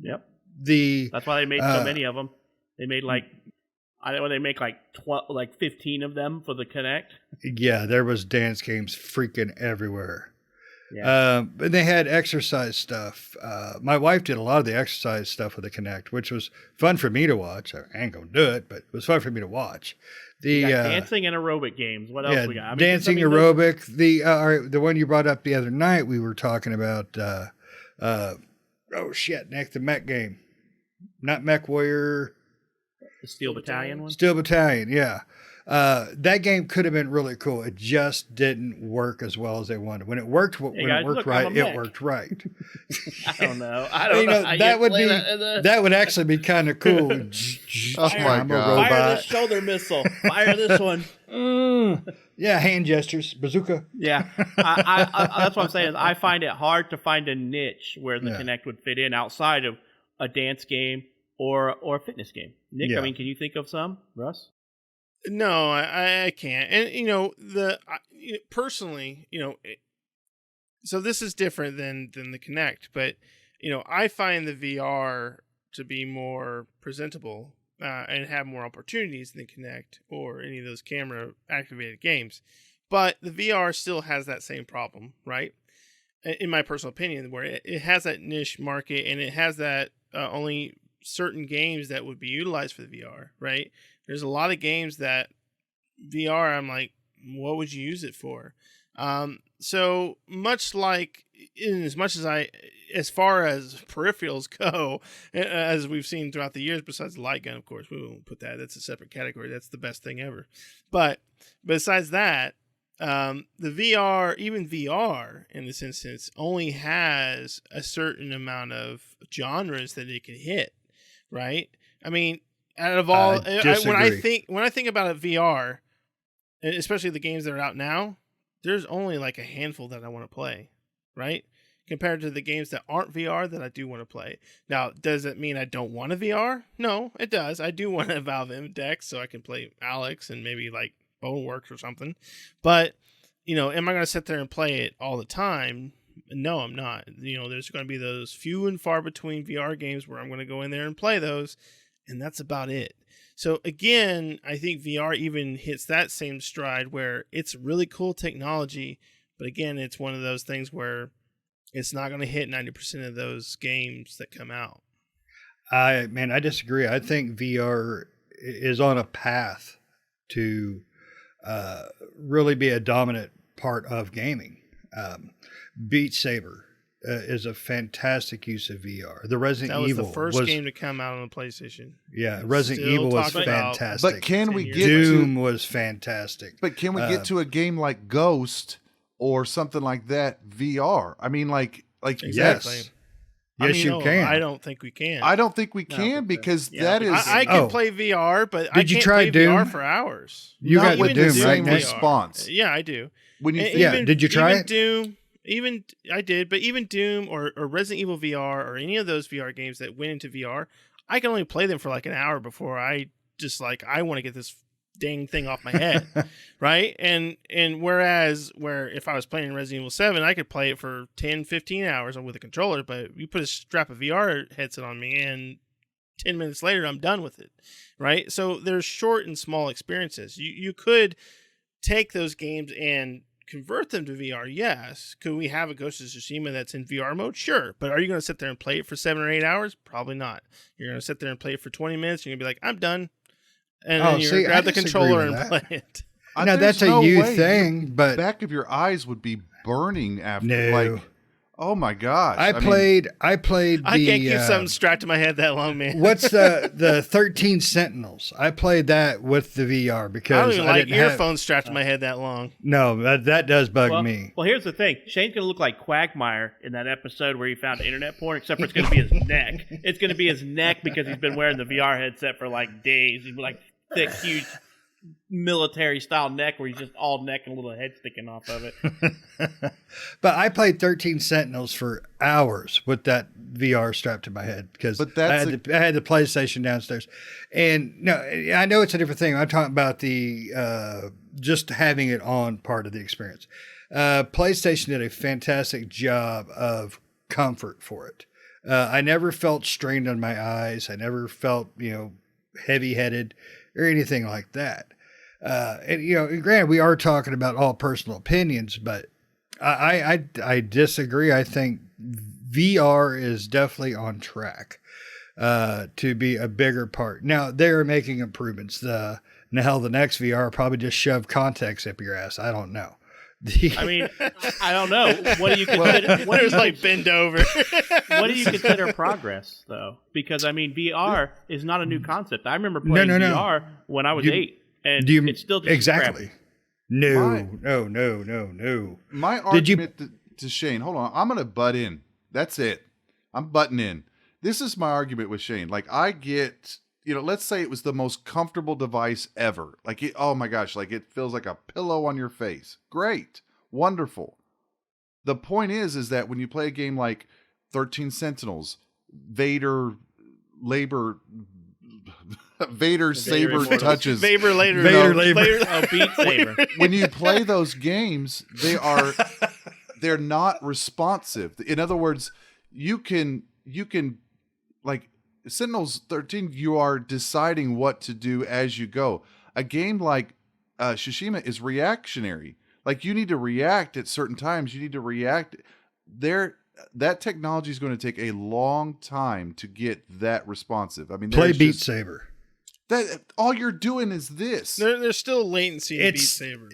Yep. The That's why they made so many of them. They made they make 15 of them for the Kinect. Yeah, there was dance games freaking everywhere. Yeah. But they had exercise stuff. My wife did a lot of the exercise stuff with the Kinect, which was fun for me to watch. I ain't gonna do it, but it was fun for me to watch. We got dancing and aerobic games. What else we got? I mean, dancing, aerobic. The one you brought up the other night, we were talking about. Oh shit, Nick, the mech game, not Mech Warrior. The Steel Battalion one. Steel Battalion, yeah. That game could have been really cool. It just didn't work as well as they wanted. When it worked, right, it worked right. I don't know. I don't know. That would actually be kind of cool. Oh my I'm a God. robot. Fire this shoulder missile. Fire this one. Yeah, hand gestures, bazooka. Yeah, I that's what I'm saying. Is I find it hard to find a niche where the Kinect would fit in outside of a dance game or a fitness game. Nick, Yeah. I mean, can you think of some? Russ? No, I can't. And personally, so this is different than the Kinect, but I find the VR to be more presentable and have more opportunities than the Kinect or any of those camera activated games. But the VR still has that same problem, right? In my personal opinion, where it has that niche market and it has that only certain games that would be utilized for the VR, right? There's a lot of games that VR, I'm like, what would you use it for? So much like, as far as peripherals go, as we've seen throughout the years, besides the light gun, of course, we won't put that. That's a separate category. That's the best thing ever. But besides that, the VR, even VR in this instance, only has a certain amount of genres that it can hit, right? I mean, out of all, when I think about a VR, especially the games that are out now, there's only like a handful that I want to play, right? Compared to the games that aren't VR that I do want to play. Now, does it mean I don't want a VR? No, it does. I do want a Valve Index so I can play Alex and maybe like Boneworks or something. But, am I going to sit there and play it all the time? No, I'm not. There's going to be those few and far between VR games where I'm going to go in there and play those, and that's about it. So again, I think VR even hits that same stride where it's really cool technology, but again, it's one of those things where it's not going to hit 90% of those games that come out. I disagree. I think VR is on a path to really be a dominant part of gaming. Beat Saber is a fantastic use of VR. The Resident Evil was the first game to come out on the PlayStation. Yeah, Resident Evil was fantastic. But can we get Doom was fantastic. But can we get to a game like Ghost or something like that VR? I mean, like exactly. Yes, you can. I don't think we can. I don't think we can because that is. I can play VR, but I can't try play Doom? VR for hours. You got with Doom the same right now. response. Yeah, I do. When you did you try it? Doom, I did, but even Doom or Resident Evil VR or any of those VR games that went into VR, I can only play them for like an hour before I just I want to get this dang thing off my head, right? And whereas if I was playing Resident Evil 7, I could play it for 10, 15 hours with a controller, but you put a strap of VR headset on me and 10 minutes later I'm done with it, right? So there's short and small experiences. You could take those games and convert them to VR, yes. Could we have a Ghost of Tsushima that's in VR mode? Sure. But are you going to sit there and play it for 7 or 8 hours? Probably not. You're going to sit there and play it for 20 minutes. You're going to be like, I'm done. And then you're going to grab the controller and play it. Now, that's a you thing, but the back of your eyes would be burning after. No. Oh my gosh! I played. I can't keep something strapped to my head that long, man. What's the 13 Sentinels? I played that with the VR because I don't even like earphones strapped to my head that long. No, that does bug me. Well, here's the thing: Shane's gonna look like Quagmire in that episode where he found internet porn, except for it's gonna be his neck. It's gonna be his neck because he's been wearing the VR headset for like days. He's like thick, huge military style neck where he's just all neck and a little head sticking off of it. But I played 13 Sentinels for hours with that VR strapped to my head because I had the PlayStation downstairs. And no, I know it's a different thing. I'm talking about the just having it on part of the experience. PlayStation did a fantastic job of comfort for it. I never felt strained on my eyes. I never felt, heavy-headed or anything like that. And granted, we are talking about all personal opinions, but I disagree. I think VR is definitely on track to be a bigger part. Now, they're making improvements. The next VR probably just shove context up your ass. I don't know. I mean, I don't know. What do you consider? Bend over. What do you consider progress, though? Because I mean, VR is not a new concept. I remember playing VR when I was 8, and it's still just exactly. crap. No. My argument to Shane. Hold on, I'm going to butt in. That's it. I'm butting in. This is my argument with Shane. Like, I get. Let's say it was the most comfortable device ever. Oh my gosh, it feels like a pillow on your face. Great. Wonderful. The point is that when you play a game like 13 Sentinels, Vader Saber touches. Vader later. Oh, Beat Saber. When you play those games, they're not responsive. In other words, you can Sentinels 13, you are deciding what to do as you go. A game like Tsushima is reactionary. You need to react at certain times. You need to react. That technology is going to take a long time to get that responsive. I mean, play Beat Saber. That all you're doing is this. There's still latency in Beat Saber.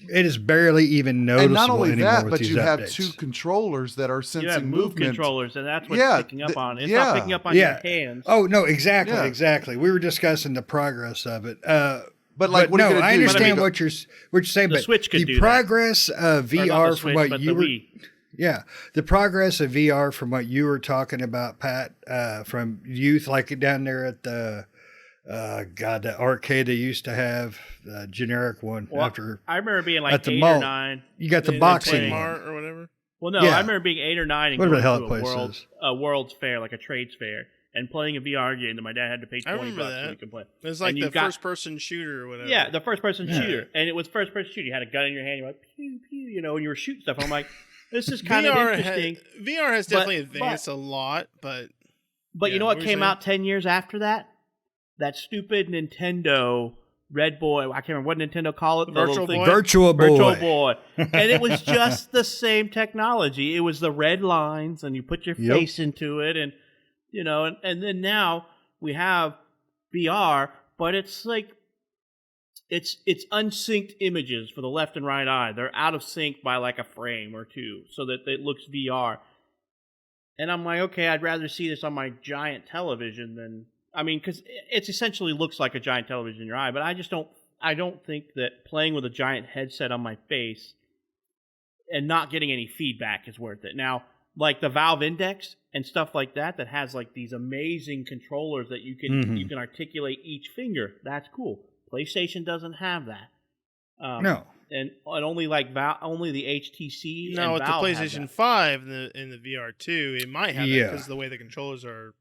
It is barely even noticeable. And not only anymore that, with but these you have updates. 2 controllers that are sensing You have move movement. controllers, and that's what's picking up on. It's not picking up on your hands. Oh no, exactly. We were discussing the progress of it. But what are you gonna do? I understand what you're saying. The but Switch could do the progress of VR from what you were. Yeah, the progress of VR from what you were talking about, Pat, from youth, like down there at the the arcade they used to have, the generic one. Well, after I remember being like at the 8 mall. or 9. You got the boxing Mart or whatever. Well, no, Yeah. I remember being 8 or 9 and Whatever going the hell to that place is. a World's Fair, like a trades fair, and playing a VR game that my dad had to pay $20 so he could play. It was like And the you got- first-person shooter or whatever. Yeah, the first-person shooter, and it was first-person shooter. You had a gun in your hand, you're like pew pew, and you were shooting stuff. I'm like, this is kind of interesting. VR has definitely advanced a lot, but you know what came out 10 years after that? That stupid Nintendo Red Boy. I can't remember what Nintendo called it. Virtual Boy? Virtual Boy. And it was just the same technology. It was the red lines, and you put your face into it, and and then now we have VR, but it's like it's unsynced images for the left and right eye. They're out of sync by like a frame or two, so that it looks VR. And I'm like, okay, I'd rather see this on my giant television than. I mean, because it essentially looks like a giant television in your eye, but I don't think that playing with a giant headset on my face and not getting any feedback is worth it. Now, like the Valve Index and stuff like that has like these amazing controllers that you can articulate each finger. That's cool. PlayStation doesn't have that. No. And only like only the HTC. No, and with the Valve PlayStation 5 in the VR 2, it might have that because of the way the controllers are.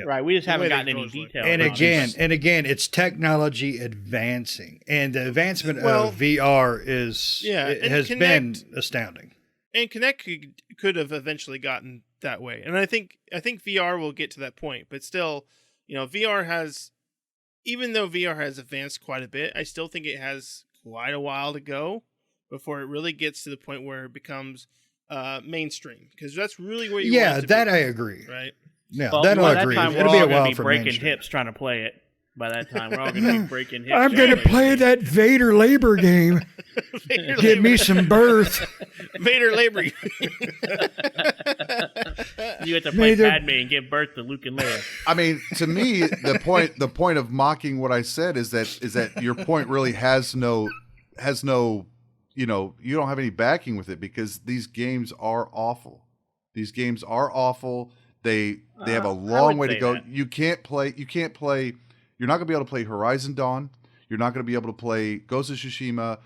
Right, we just haven't the gotten any controllers look. detail. And again, it's technology advancing, and the advancement of VR has been astounding. And Kinect could have eventually gotten that way, and I think VR will get to that point. But still, VR has, even though VR has advanced quite a bit, I still think it has quite a while to go before it really gets to the point where it becomes mainstream. Because that's really where you want it to be, I agree. right? Yeah, Well, that by I that agree. time, It'll we're be a all going while to be for breaking mainstream. hips trying to play it. By that time, we're all going to be breaking hips. I'm going to play that Vader labor game. Give me some birth. Vader labor. You have to play Padme and give birth to Luke and Leia. I mean, to me, the point of mocking what I said is that your point really has no, you don't have any backing with it, because these games are awful. These games are awful. They have a long way to go. that. You can't play You're not going to be able to play Horizon Dawn. You're not going to be able to play Ghost of Tsushima,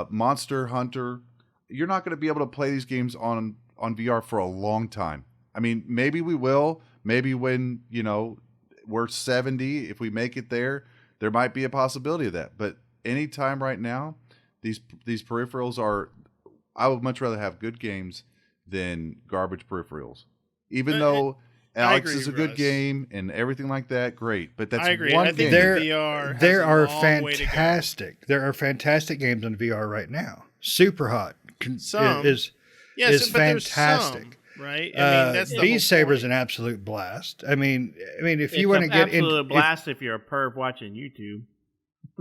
Monster Hunter. You're not going to be able to play these games on VR for a long time. I mean, maybe we will. Maybe when, we're 70, if we make it there might be a possibility of that. But any time right now, these peripherals are, I would much rather have good games than garbage peripherals. Even though Alex is a good game and everything like that, great. But that's I agree. one I think game. VR There has a are long way to go. fantastic. There are fantastic games on VR right now. Super Hot Some. is Yes, but there's fantastic. some, right? I mean, that's the Beat whole Saber's point. an absolute blast. I mean, if It's you want to an get absolute into blast if you're a perv watching YouTube.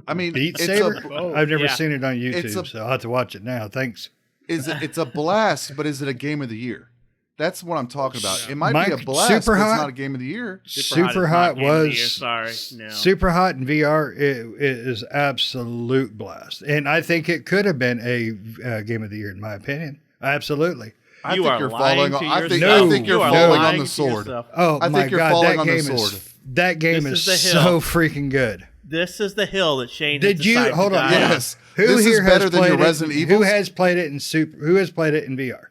I mean, Beat it's Saber, a, I've never yeah. seen it on It's YouTube, so I'll have to watch it now. Thanks. it's a blast, but is it a game of the year? That's what I'm talking about. It might be a Mike, blast, Super but Hot- it's not a game of the year. Super is Hot not game of the was year, sorry. No. Super Hot in VR. It is absolute blast, and I think it could have been a game of the year in my opinion. Absolutely. I You think are you're lying falling. to I think yourself. I think you're You are falling lying on the to sword. yourself. Oh I my think you're God, falling that on the game sword. that game This is is the so hill. freaking good. This is the hill that Shane Did has you decided hold to on? die on. Yes. Who This is here better has than your played Resident it? Evils? Who has played it in Who has played it in VR?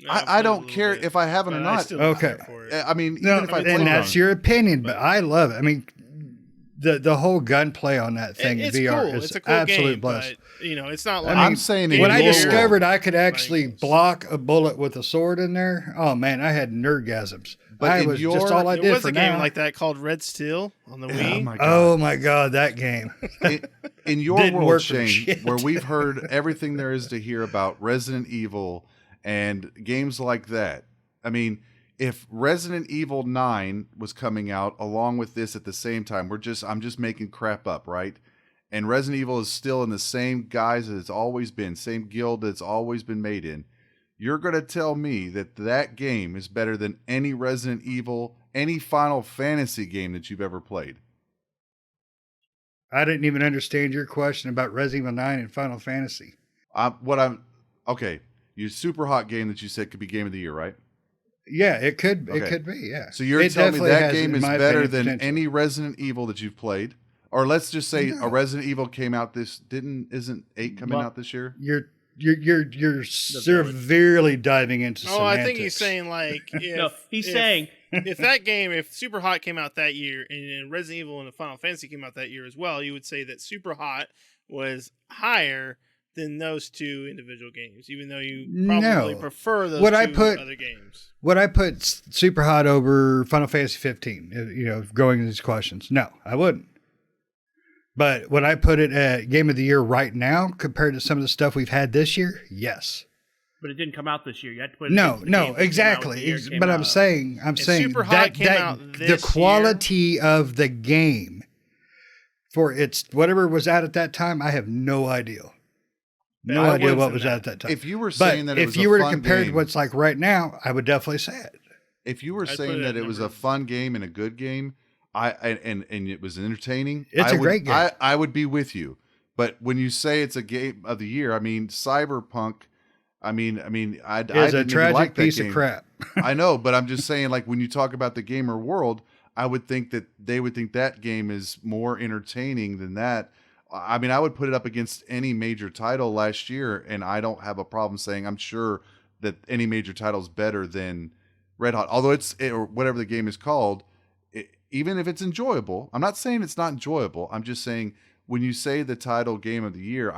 I don't care if I haven't or But I not. still Okay. care for it. I mean, No, even if I and played that's it your opinion, but I love it. I mean, the whole gunplay on that thing in It's VR cool. is It's a cool absolute game, blast. but it's not I like mean, I'm saying in When I your discovered world. I could actually Right. block a bullet with a sword in there, oh man, I had nerdgasms. But I in was your- just all I there did was for a game now. like that called Red Steel on the Wii. Oh my god! Oh my God, that game. In your Didn't world, work for Shane, shit. where we've heard everything there is to hear about Resident Evil and games like that. I mean, if Resident Evil 9 was coming out along with this at the same time, I'm just making crap up, right? And Resident Evil is still in the same guise that it's always been, same guild that it's always been made in. You're going to tell me that game is better than any Resident Evil, any Final Fantasy game that you've ever played. I didn't even understand your question about Resident Evil 9 and Final Fantasy. Okay, your Super Hot game that you said could be game of the year, right? Yeah, it could Okay. be, yeah. So you're It telling me definitely that has, game in is my better opinion, than potential. any Resident Evil that you've played? Or let's just say No. a Resident Evil came out isn't 8 coming Well, out this year? You're severely diving into Oh, I think semantics. he's saying like if, No, he's if- saying if Super Hot came out that year and Resident Evil and Final Fantasy came out that year as well, you would say that Super Hot was higher than those two individual games, even though you probably No. prefer those Would two I put- other games. Would I put Super Hot over Final Fantasy 15? Going into these questions, no, I wouldn't. But would I put it at Game of the Year right now compared to some of the stuff we've had this year? Yes. but it didn't come out this year. You had to put it No, against the games that came out exactly. when the year came But I'm out. saying Super Hot that came out the this quality of the game for its whatever was out at that time, I have no idea. No I idea wouldn't what say was that. out at that time. If you were But saying that it if was you a were to fun compare it to game, what's like right now, I would definitely say it. if you were I'd put saying it that at it was a number- fun game and a good game, and it was entertaining, It's I a would- great game. I would be with you. But when you say it's a game of the year, I mean Cyberpunk. I mean, I It's a didn't even tragic like that piece game. of crap. I know, but I'm just saying, like when you talk about the gamer world, I would think that they would think that game is more entertaining than that. I mean, I would put it up against any major title last year, and I don't have a problem saying I'm sure that any major title is better than Red Hot, although or whatever the game is called. Even if it's enjoyable, I'm not saying it's not enjoyable. I'm just saying when you say the title game of the year,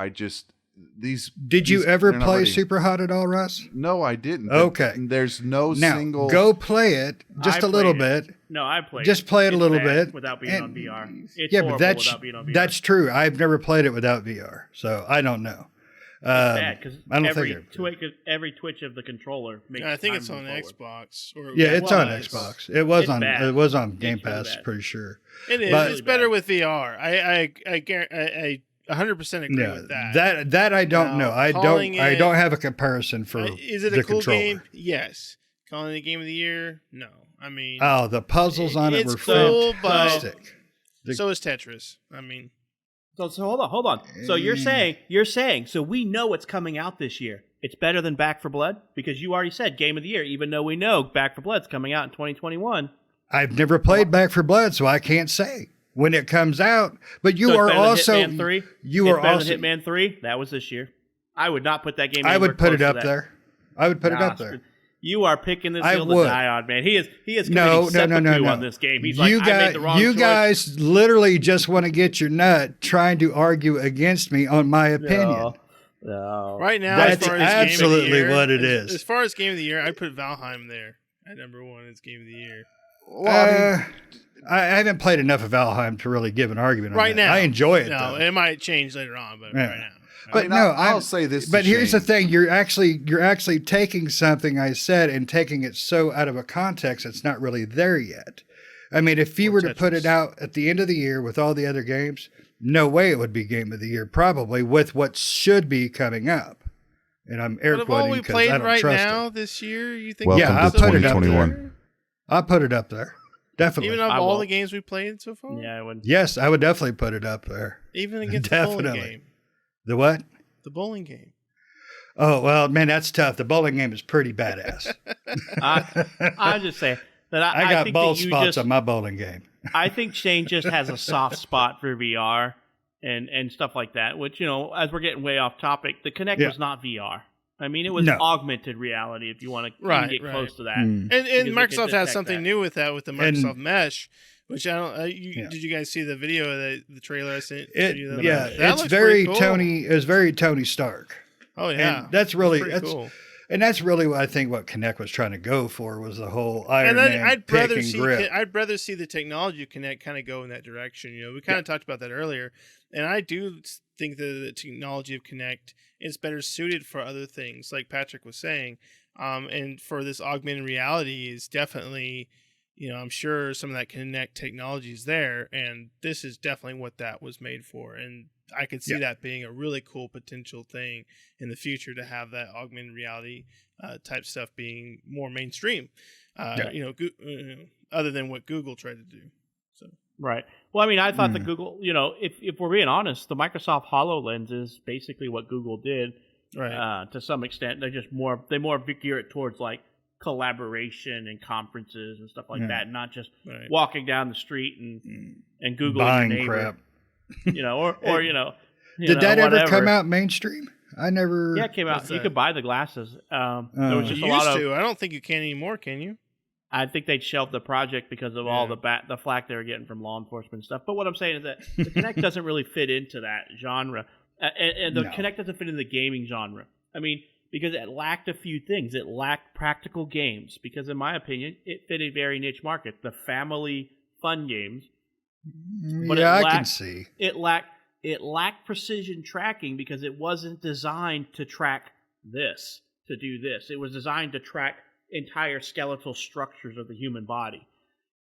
Did you ever they're not play ready. Super Hot at all, Russ? No, I didn't. Okay. There's no Now, single. go play it just I a little played bit. No, I played. Just play it a It's little bad bit. without being and- on VR. It's yeah, horrible but that's without being on VR. that's true. I've never played it without VR, so I don't know. bad because I don't every think every twitch of the controller makes. I think time it's on move forward. Xbox. Or yeah, it's on was. Xbox. It was It's on. bad. It was on Game It's really Pass. bad. Pretty sure. It is. But- It's better with VR. I 100% agree Yeah, with that. that I don't Now, know. I calling don't it- have a comparison for Is it the a cool controller. game? Yes. Calling it a game of the year? No. I mean, Oh, the puzzles on it it's were cool, but fantastic. so is Tetris. I mean, So hold on. So you're saying, so we know what's coming out this year. It's better than Back for Blood because you already said Game of the Year, even though we know Back for Blood's coming out in 2021. I've never played Back for Blood, so I can't say when it comes out. But you So it's are better than also Hitman 3? you It's are better also than Hitman 3. That was this year. I would not put that game. I anywhere would put close it to up that. there. I would put it up there. You are picking this I hill to would. die on, man. He is committing No. seppuku on this game. He's like, I made the wrong you choice. guys literally just want to get your nut trying to argue against me on my opinion. No. Right now, That's as far as absolutely game of the year, what it is. As far as game of the year, I'd put Valheim there at number 1 as game of the year. Well, I haven't played enough of Valheim to really give an argument on Right that. now, I enjoy it, no, though. it might change later on, but Yeah. right now. But mean, no, I'll say this. But to here's the Shane. thing: you're actually taking something I said and taking it so out of a context it's not really there yet. I mean, if you Or were to put Tetris. it out at the end of the year with all the other games, no way it would be Game of the Year. Probably with what should be coming up. And I'm air But of all quoting we because played I don't right trust now it. this year, you think? Welcome Yeah, I'll to put it up 2021. I'll put it up there. Definitely. Even of I all won't. the games we played so far, Yeah, I would. Yes, I would definitely put it up there. even against the bowling Definitely. game. The what? The bowling game. Oh, well, man, that's tough. The bowling game is pretty badass. I just say that I got think bald that you spots just, on my bowling game. I think Shane just has a soft spot for VR and stuff like that. Which, as we're getting way off topic, the Kinect Yeah. was not VR. I mean, it was No. augmented reality. If you want to Right, get right. close to that, Mm. And Because they Microsoft could has detect something that. new with that with the And- Microsoft Mesh, which I don't. Yeah. Did you guys see the video of the trailer I sent? It, you the yeah, other night? That it's looks very pretty cool. Tony. It's very Tony Stark, Oh yeah, and that's really pretty cool. and that's really what I think what Kinect was trying to go for was the whole Iron And then Man I'd pick rather and see grip. I'd rather see the technology of Kinect kind of go in that direction. We kind of talked about that earlier, and I do think that the technology of Kinect is better suited for other things, like Patrick was saying, and for this augmented reality is definitely, I'm sure some of that Kinect technology is there, and this is definitely what that was made for, and I could see that being a really cool potential thing in the future to have that augmented reality type stuff being more mainstream. Other than what Google tried to do. So right. Well, I mean, I thought the Google, if we're being honest, the Microsoft HoloLens is basically what Google did. right, To some extent, they more gear it towards like collaboration and conferences and stuff like Yeah. that, not just right. walking down the street and Googling Buying your neighbor, crap. or Did that ever whatever. come out mainstream? I never. Yeah, it came out. What's You that? could buy the glasses. There was You just a used lot of. to. I don't think you can anymore. Can you? I think they'd shelved the project because of all Yeah. the flack they were getting from law enforcement and stuff. But what I'm saying is that the Kinect doesn't really fit into that genre, and the No. Kinect doesn't fit in the gaming genre. I mean, because it lacked a few things. It lacked practical games because, in my opinion, it fit a very niche market, the family fun games. But Yeah, it I can lacked- see. It lacked precision tracking because it wasn't designed to track this, to do this. It was designed to track entire skeletal structures of the human body.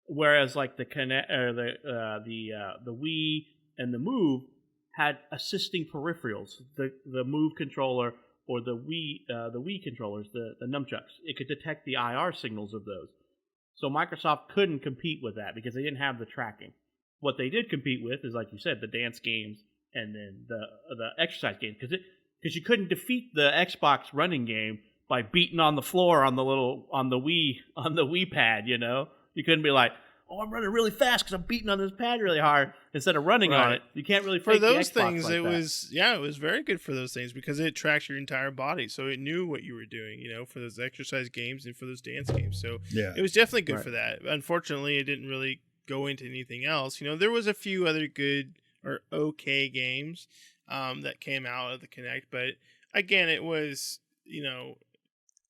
Whereas like the Kinect or the Wii and the Move had assisting peripherals. The Move controller or the Wii controllers, the nunchucks, it could detect the IR signals of those. So Microsoft couldn't compete with that because they didn't have the tracking. What they did compete with is, like you said, the dance games and then the exercise games, because you couldn't defeat the Xbox running game by beating on the floor on the Wii pad. You couldn't be like, oh, I'm running really fast because I'm beating on this pad really hard instead of running on Right. it. You can't really For fake those the Xbox things, like it that. was very good for those things because it tracks your entire body, so it knew what you were doing. For those exercise games and for those dance games. So Yeah. it was definitely good Right. for that. Unfortunately, it didn't really go into anything else. There was a few other good or okay games that came out of the Kinect, but again, it was,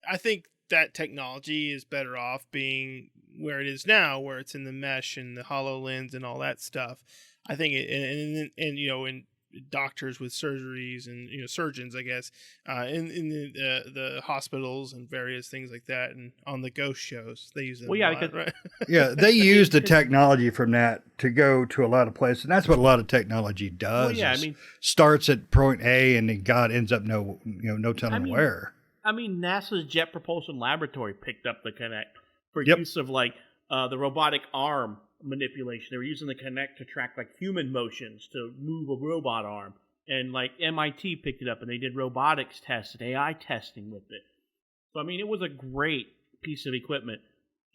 I think that technology is better off being where it is now, where it's in the mesh and the HoloLens and all that stuff. I think and doctors with surgeries and surgeons, I guess, in the hospitals and various things like that, and on the ghost shows they use it. Well, yeah, a lot, because- right? Yeah, they use the technology from that to go to a lot of places, and that's what a lot of technology does. Well, yeah, I is mean- starts at point A and then God ends up no telling I mean, where. I mean, NASA's Jet Propulsion Laboratory picked up the Kinect for Yep. use of like the robotic arm manipulation. They were using the Kinect to track like human motions to move a robot arm, and like MIT picked it up and they did robotics tests and AI testing with it. So I mean, it was a great piece of equipment.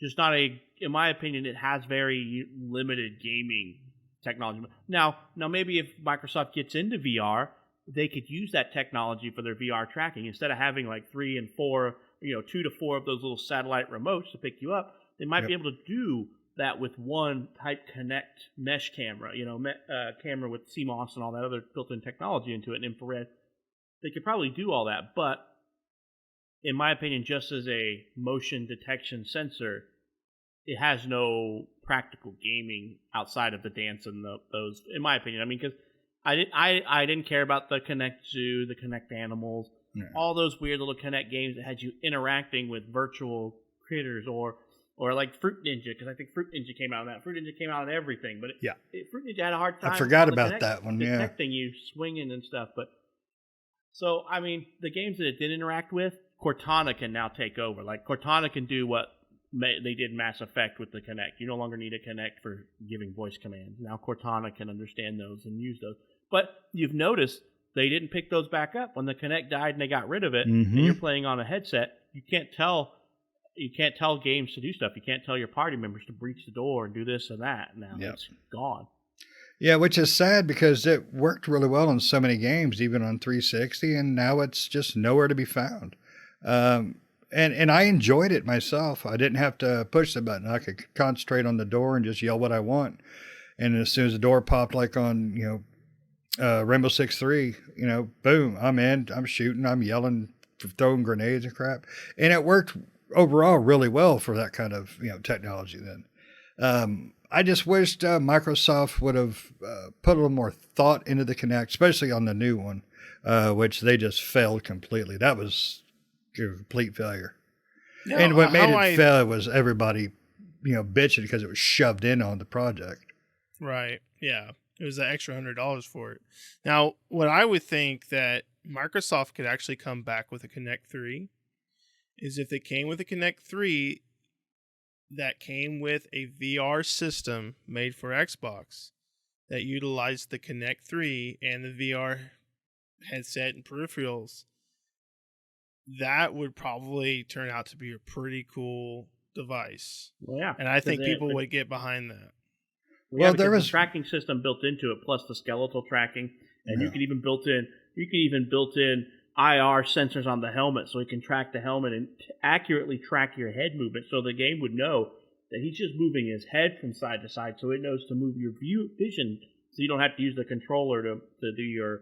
just not a. In my opinion, it has very limited gaming technology. Now maybe if Microsoft gets into VR, they could use that technology for their VR tracking instead of having like 3 and 4, 2 to 4 of those little satellite remotes to pick you up. They might be able to do that with one type Kinect mesh camera, camera with CMOS and all that other built-in technology into it, and infrared. They could probably do all that, but in my opinion, just as a motion detection sensor, it has no practical gaming outside of the dance and those. In my opinion, I mean, because I didn't care about the Kinect Zoo, the Kinect Animals, all those weird little Kinect games that had you interacting with virtual critters, or like Fruit Ninja, because I think Fruit Ninja came out on that. Fruit Ninja came out on everything, but Fruit Ninja had a hard time. I forgot about that one. Detecting you swinging and stuff, but. So, I mean, the games that it did interact with, Cortana can now take over. Like, Cortana can do what they did in Mass Effect with the Kinect. You no longer need a Kinect for giving voice commands. Now Cortana can understand those and use those. But you've noticed they didn't pick those back up. When the Kinect died and they got rid of it, and you're playing on a headset, you can't tell games to do stuff. You can't tell your party members to breach the door and do this and that. Now it's gone. Yeah, which is sad because it worked really well on so many games, even on 360, and now it's just nowhere to be found. And I enjoyed it myself. I didn't have to push the button. I could concentrate on the door and just yell what I want. And as soon as the door popped, like on Rainbow Six 3, boom, I'm in. I'm shooting. I'm yelling, throwing grenades and crap. And it worked overall really well for that kind of technology then. I just wished Microsoft would have put a little more thought into the Kinect, especially on the new one, which they just failed completely. That was a complete failure. No, and what made it fail was everybody, bitching because it was shoved in on the project. Right. Yeah. It was the extra $100 for it. Now, what I would think that Microsoft could actually come back with a Kinect 3 is if they came with a Kinect 3 that came with a VR system made for Xbox that utilized the Kinect 3 and the VR headset and peripherals. That would probably turn out to be a pretty cool device. Well, yeah. And I think people would get behind that. Well, there was a tracking system built into it, plus the skeletal tracking, and you could even built in IR sensors on the helmet, so it can track the helmet and accurately track your head movement. So the game would know that he's just moving his head from side to side, so it knows to move your vision, so you don't have to use the controller to do your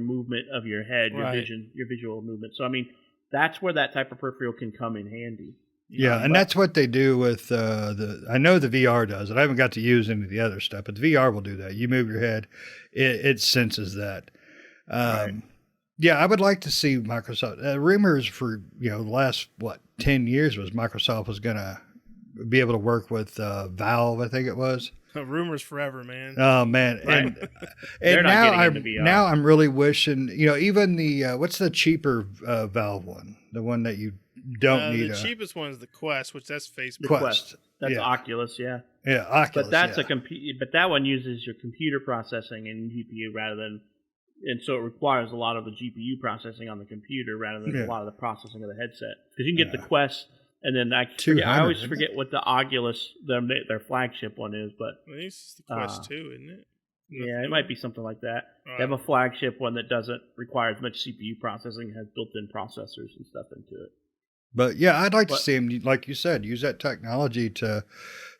movement of your head, your vision, your visual movement. So I mean, that's where that type of peripheral can come in handy. And that's what they do with I know the VR does it. I haven't got to use any of the other stuff, but the VR will do that. You move your head, it senses that. Yeah, I would like to see Microsoft. Rumors for the last 10 years was Microsoft was going to be able to work with Valve. I think it was. Rumors forever, man. Oh man, right. and now I'm really wishing even the what's the cheaper Valve one, the one that you don't need. The cheapest one is the Quest, which that's Facebook. Quest. That's Oculus, yeah. Yeah, Oculus. But that's but that one uses your computer processing and GPU and so it requires a lot of the GPU processing on the computer rather than a lot of the processing of the headset. Because you can get the Quest, and then I always forget what the Oculus, their flagship one is, but it's the Quest 2, isn't it? Yeah, it might be something like that. They have a flagship one that doesn't require as much CPU processing, has built-in processors and stuff into it. But yeah, I'd like to see them, like you said, use that technology to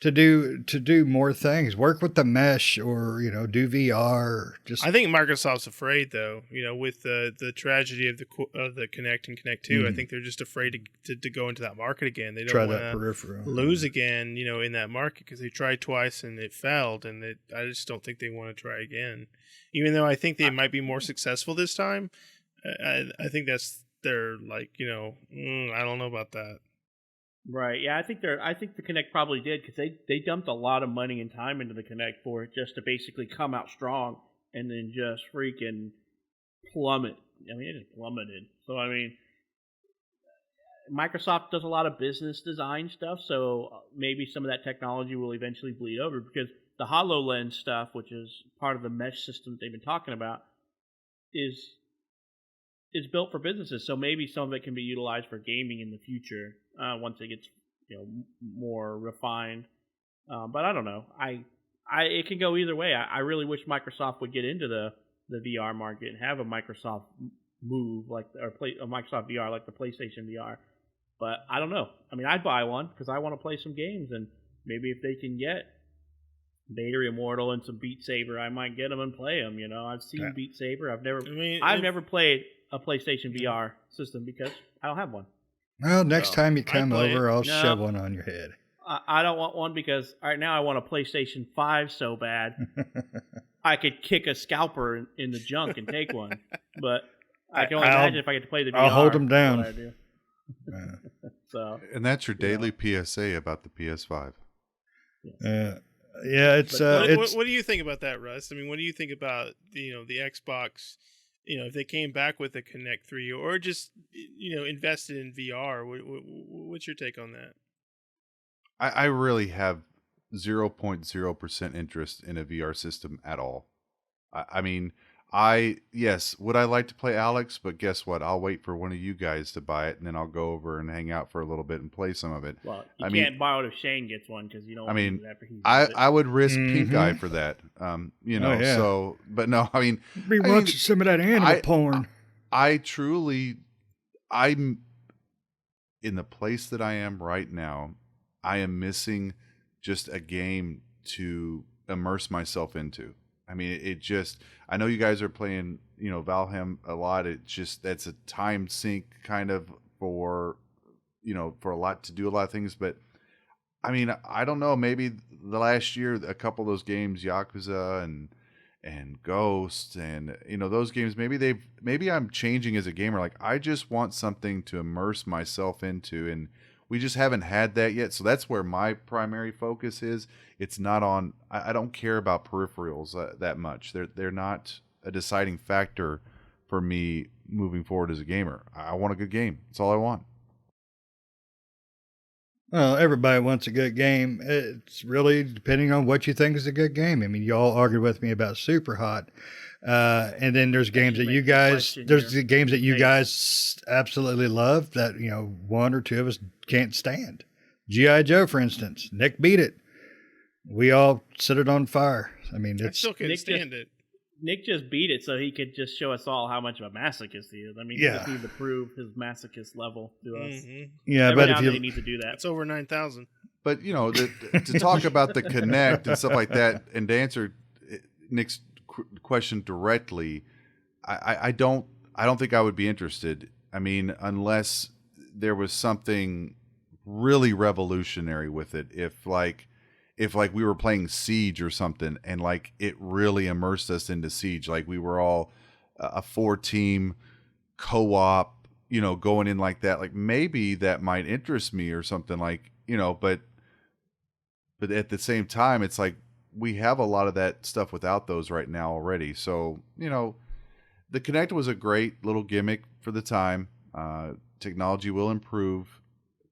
do more things. Work with the mesh, or do VR. I think Microsoft's afraid, though. With the tragedy of the Kinect and Kinect 2, I think they're just afraid to go into that market again. They don't want to lose again, in that market, because they tried twice and it failed, and I just don't think they want to try again. Even though I think they might be more successful this time, I think they're like, I don't know about that. Right. Yeah, I think the Kinect probably did, because they dumped a lot of money and time into the Kinect for it just to basically come out strong and then just freaking plummet. I mean, it just plummeted. So I mean, Microsoft does a lot of business design stuff, so maybe some of that technology will eventually bleed over, because the HoloLens stuff, which is part of the mesh system they've been talking about, is built for businesses, so maybe some of it can be utilized for gaming in the future once it gets more refined. But I don't know. It can go either way. I really wish Microsoft would get into the VR market and have a Microsoft Move a Microsoft VR like the PlayStation VR. But I don't know. I mean, I'd buy one because I want to play some games, and maybe if they can get Vader Immortal and some Beat Saber, I might get them and play them. I've seen Beat Saber. I've never played a PlayStation VR system because I don't have one. Well, next time you come over, I'll No. shove one on your head. I don't want one because right now I want a PlayStation 5 so bad. I could kick a scalper in the junk and take one, but I can only imagine if I get to play the VR. I'll hold them down. What I do. And that's your daily PSA about the PS5. Yeah, it's what do you think about that, Russ? I mean, what do you think about the Xbox? If they came back with a Kinect 3 or just invested in VR, what's your take on that? I really have 0.0% interest in a VR system at all. I mean, would I like to play Alex? But guess what? I'll wait for one of you guys to buy it, and then I'll go over and hang out for a little bit and play some of it. Well, you can't borrow it if Shane gets one because you don't. I would risk pink eye for that. So, but no, I mean, be watching some of that animal porn. I'm in the place that I am right now. I am missing just a game to immerse myself into. I mean, I know you guys are playing, Valheim a lot. That's a time sink kind of for a lot to do a lot of things. But I mean, I don't know, maybe the last year, a couple of those games, Yakuza and Ghost and, those games, maybe I'm changing as a gamer. Like I just want something to immerse myself into, and we just haven't had that yet. So that's where my primary focus is. It's not on, I don't care about peripherals that much. They're not a deciding factor for me moving forward as a gamer. I want a good game. That's all I want. Well, everybody wants a good game. It's really depending on what you think is a good game. I mean, you all argued with me about Super Hot. And then there's games that you guys, the games that you guys absolutely love that, one or two of us can't stand. G.I. Joe, for instance. Nick beat it. We all set it on fire. I mean, I still can't stand it. Nick just beat it so he could just show us all how much of a masochist he is. I mean, he just needs to prove his masochist level to us. Mm-hmm. Yeah, but if you need to do that, it's over 9,000. But to talk about the Kinect and stuff like that, and to answer Nick's question directly, I don't think I would be interested. I mean, unless there was something really revolutionary with it. If we were playing Siege or something, and like it really immersed us into Siege, like we were all a 4-team co-op, going in like that, like maybe that might interest me or something, like, but at the same time, it's like we have a lot of that stuff without those right now already. So, the Kinect was a great little gimmick for the time. Technology will improve.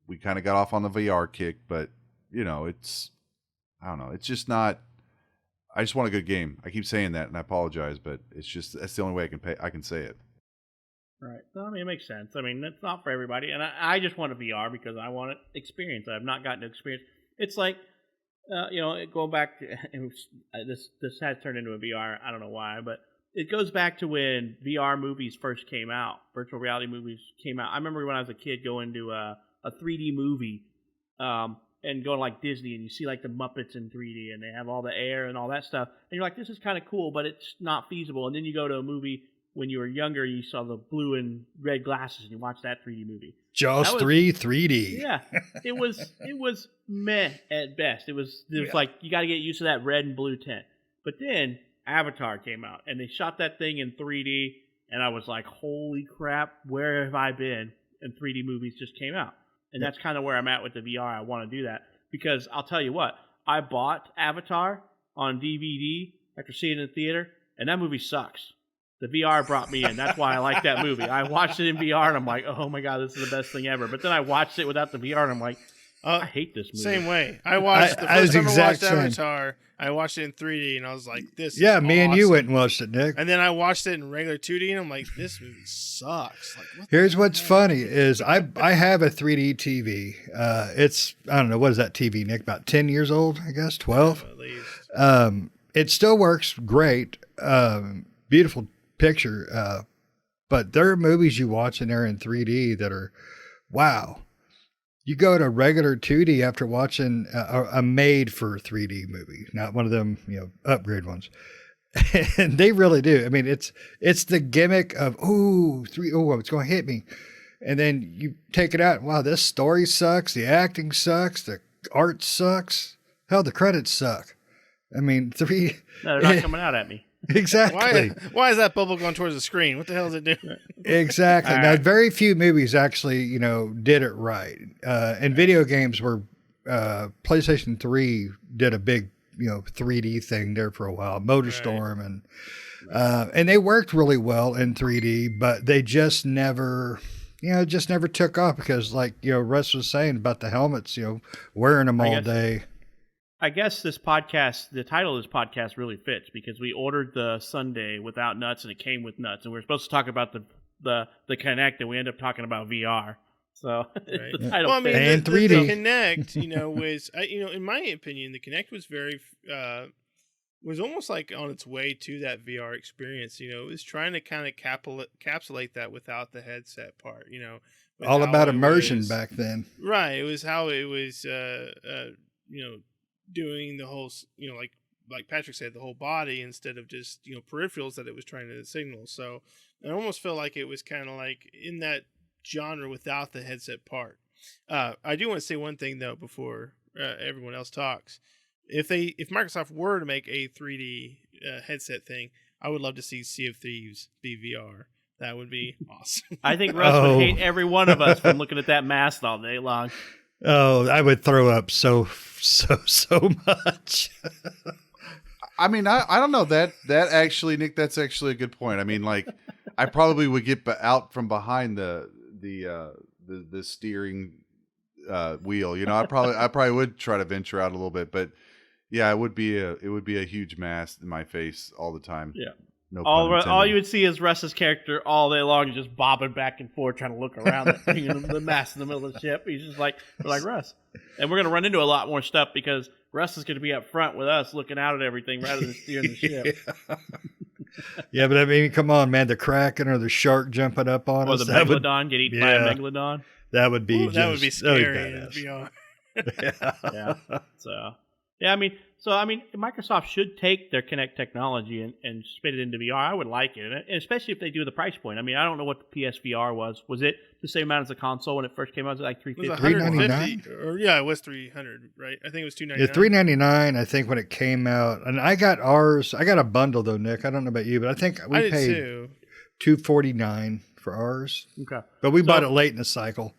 We kind of got off on the VR kick, but I don't know. It's just not. I just want a good game. I keep saying that, and I apologize, but that's the only way I can say it. Right. So, I mean, it makes sense. I mean, it's not for everybody, and I just want a VR because I want to experience it. I've not gotten to experience. It's like, going back to this has turned into a VR. I don't know why, but it goes back to when VR movies first came out. Virtual reality movies came out. I remember when I was a kid going to a 3D movie. And going like Disney, and you see like the Muppets in 3D, and they have all the air and all that stuff, and you're like, this is kind of cool, but it's not feasible. And then you go to a movie when you were younger, you saw the blue and red glasses, and you watch that 3D movie. Jaws 3 3D. Yeah, it was meh at best. It was like you got to get used to that red and blue tint. But then Avatar came out, and they shot that thing in 3D, and I was like, holy crap, where have I been? And 3D movies just came out. And that's kind of where I'm at with the VR. I want to do that because I'll tell you what, I bought Avatar on DVD after seeing it in the theater, and that movie sucks. The VR brought me in. That's why I like that movie. I watched it in VR, and I'm like, oh my God, this is the best thing ever. But then I watched it without the VR, and I'm like, I hate this movie. Same way. I watched the first time I watched Avatar. I watched it in 3D, and I was like, "This." Yeah, is me and you awesome. went and watched it, Nick. And then I watched it in regular 2D, and I'm like, "This movie sucks." Like, what Here's the what's heck? funny is I have a 3D TV. It's, I don't know, what is that TV, Nick? About 10 years old, I guess, 12. At least. It still works great. Beautiful picture. But there are movies you watch in there in 3D that are, wow. You go to regular 2D after watching a made for 3D movie, not one of them, upgrade ones. And they really do. I mean, it's the gimmick of, it's going to hit me. And then you take it out. Wow, this story sucks. The acting sucks. The art sucks. Hell, the credits suck. I mean, No, they're not coming out at me. Exactly. Why is that bubble going towards the screen? What the hell is it doing? Exactly. Now, very few movies actually, did it right. And video games were, PlayStation 3 did a big, 3D thing there for a while, MotorStorm, and they worked really well in 3D, but they just never took off because, like, Russ was saying about the helmets, wearing them all day. I guess this podcast, the title of this podcast really fits because we ordered the Sunday without nuts and it came with nuts, and we were supposed to talk about the Kinect, and we ended up talking about VR. So the title. Well, I mean, and the 3D. Kinect, was in my opinion, the Kinect was very was almost like on its way to that VR experience. It was trying to kind of encapsulate that without the headset part. With All how about it immersion was- back then. Right. It was how it was, doing the whole, like Patrick said, the whole body instead of just, peripherals that it was trying to signal. So I almost felt like it was kind of like in that genre without the headset part. I do want to say one thing though before everyone else talks. If Microsoft were to make a 3D headset thing, I would love to see Sea of Thieves be VR. That would be awesome. I think Russ would hate every one of us from looking at that mask all day long. Oh, I would throw up so much. I mean, I don't know that actually, Nick. That's actually a good point. I mean, like, I probably would get out from behind the steering wheel. I probably would try to venture out a little bit, but yeah, it would be a huge mass in my face all the time. Yeah. No All pun intended. you would see is Russ's character all day long, just bobbing back and forth, trying to look around that thing in the mass in the middle of the ship. He's just like, we're like, Russ. And we're going to run into a lot more stuff because Russ is going to be up front with us looking out at everything rather than steering the ship. Yeah, but I mean, come on, man. The Kraken or the shark jumping up on Or us. the Megalodon, get eaten by a Megalodon. That would be that would be scary in badass. VR. Yeah. So, yeah, I mean, Microsoft should take their Kinect technology and spit it into VR. I would like it, and especially if they do the price point. I mean, I don't know what the PSVR was. Was it the same amount as the console when it first came out? Was it like It was $350? $150, or yeah, it was $300, right? I think it was $299. Yeah, $399, I think, when it came out. And I got ours. I got a bundle, though, Nick. I don't know about you, but I think I we did paid too. $249 for ours. Okay. But we bought it late in the cycle.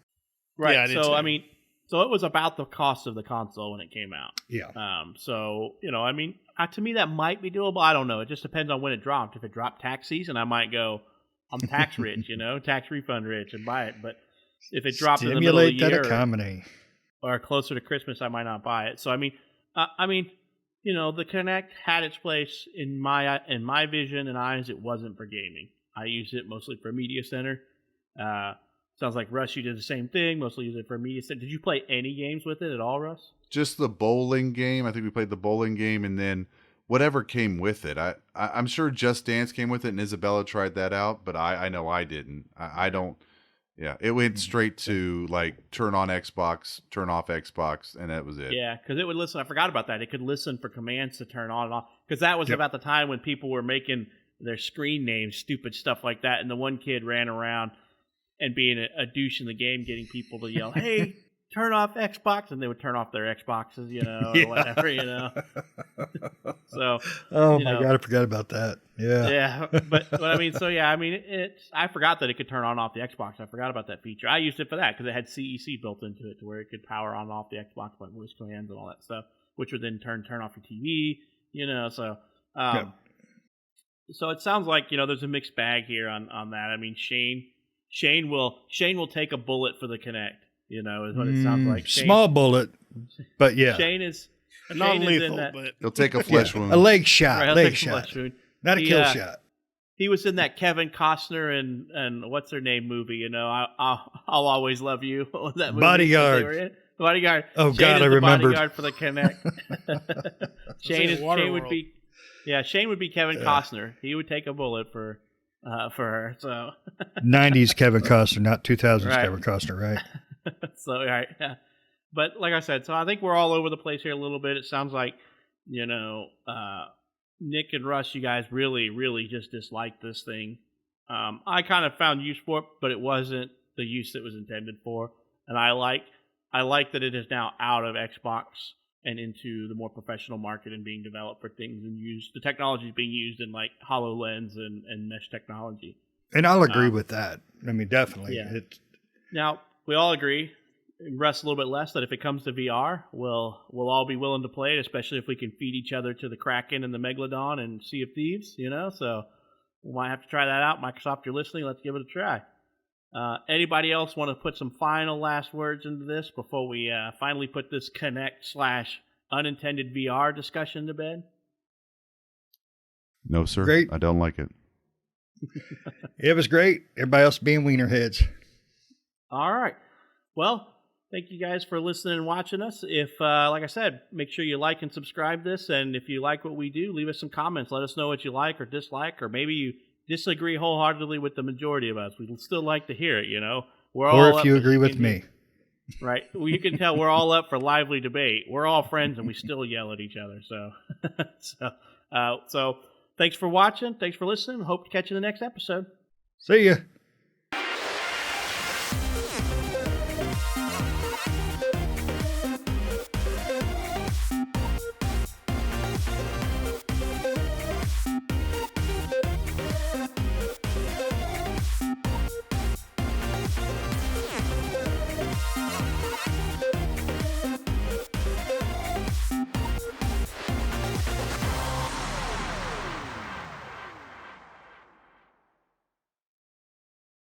Right. Yeah, I did so, too. I mean, so it was about the cost of the console when it came out. Yeah. So, I mean, to me, that might be doable. I don't know. It just depends on when it dropped. If it dropped tax season, I might go, I'm tax rich, tax refund rich and buy it. But if it dropped in the middle of the Stimulate that year economy. or closer to Christmas, I might not buy it. So, I mean, the Kinect had its place in my vision and eyes. It wasn't for gaming. I used it mostly for media center. Sounds like Russ, you did the same thing. Mostly use it for media center. Did you play any games with it at all, Russ? Just the bowling game. I think we played the bowling game, and then whatever came with it. I'm sure Just Dance came with it, and Isabella tried that out, but I know I didn't. I don't. Yeah, it went straight to like turn on Xbox, turn off Xbox, and that was it. Yeah, because it would listen. I forgot about that. It could listen for commands to turn on and off. Because that was about the time when people were making their screen names, stupid stuff like that. And the one kid ran around and being a douche in the game, getting people to yell, "Hey, turn off Xbox," and they would turn off their Xboxes, or whatever, So, oh my God, I forgot about that. Yeah. Yeah, but I mean, I forgot that it could turn on and off the Xbox. I forgot about that feature. I used it for that because it had CEC built into it to where it could power on and off the Xbox by voice commands and all that stuff, which would then turn off your TV, So, so it sounds like there's a mixed bag here on that. I mean, Shane will take a bullet for the Kinect. You know, is what it sounds like. Small bullet, but yeah. Shane is Not Shane is lethal, in that, but He'll take a flesh wound. A leg shot. right, I'll leg take a shot. flesh wound. Not a He, kill shot. He was in that Kevin Costner and what's her name movie? You know, I'll always love you. What was that movie Bodyguard. they were in? Bodyguard. Oh, Shane God, is I the remembered. Bodyguard for the Kinect. Shane would be, Shane would be Kevin Costner. He would take a bullet for her. So 90s Kevin Costner, not 2000s Right. Kevin Costner, right? so right, yeah. But like I said, so I think we're all over the place here a little bit. It sounds like, you know, Nick and Russ, you guys really, really just disliked this thing. I kind of found use for it, but it wasn't the use it was intended for. And I like that it is now out of Xbox and into the more professional market and being developed for things and used. The technology is being used in like HoloLens and mesh technology. And I'll agree with that. I mean, definitely. Yeah. It's, Now, we all agree, Russ a little bit less, that if it comes to VR, we'll all be willing to play it, especially if we can feed each other to the Kraken and the Megalodon and Sea of Thieves, you know? So we might have to try that out. Microsoft, you're listening. Let's give it a try. Anybody else want to put some final last words into this before we finally put this Kinect/unintended VR discussion to bed? No, sir. Great. I don't like it. it was great. Everybody else being wiener heads. All right. Well, thank you guys for listening and watching us. If, like I said, make sure you like and subscribe this. And if you like what we do, leave us some comments. Let us know what you like or dislike, or maybe you disagree wholeheartedly with the majority of us. We'd still like to hear it, you know. Or if you agree with me. Right. Well, you can tell we're all up for lively debate. We're all friends and we still yell at each other. So thanks for watching. Thanks for listening. Hope to catch you in the next episode. See ya.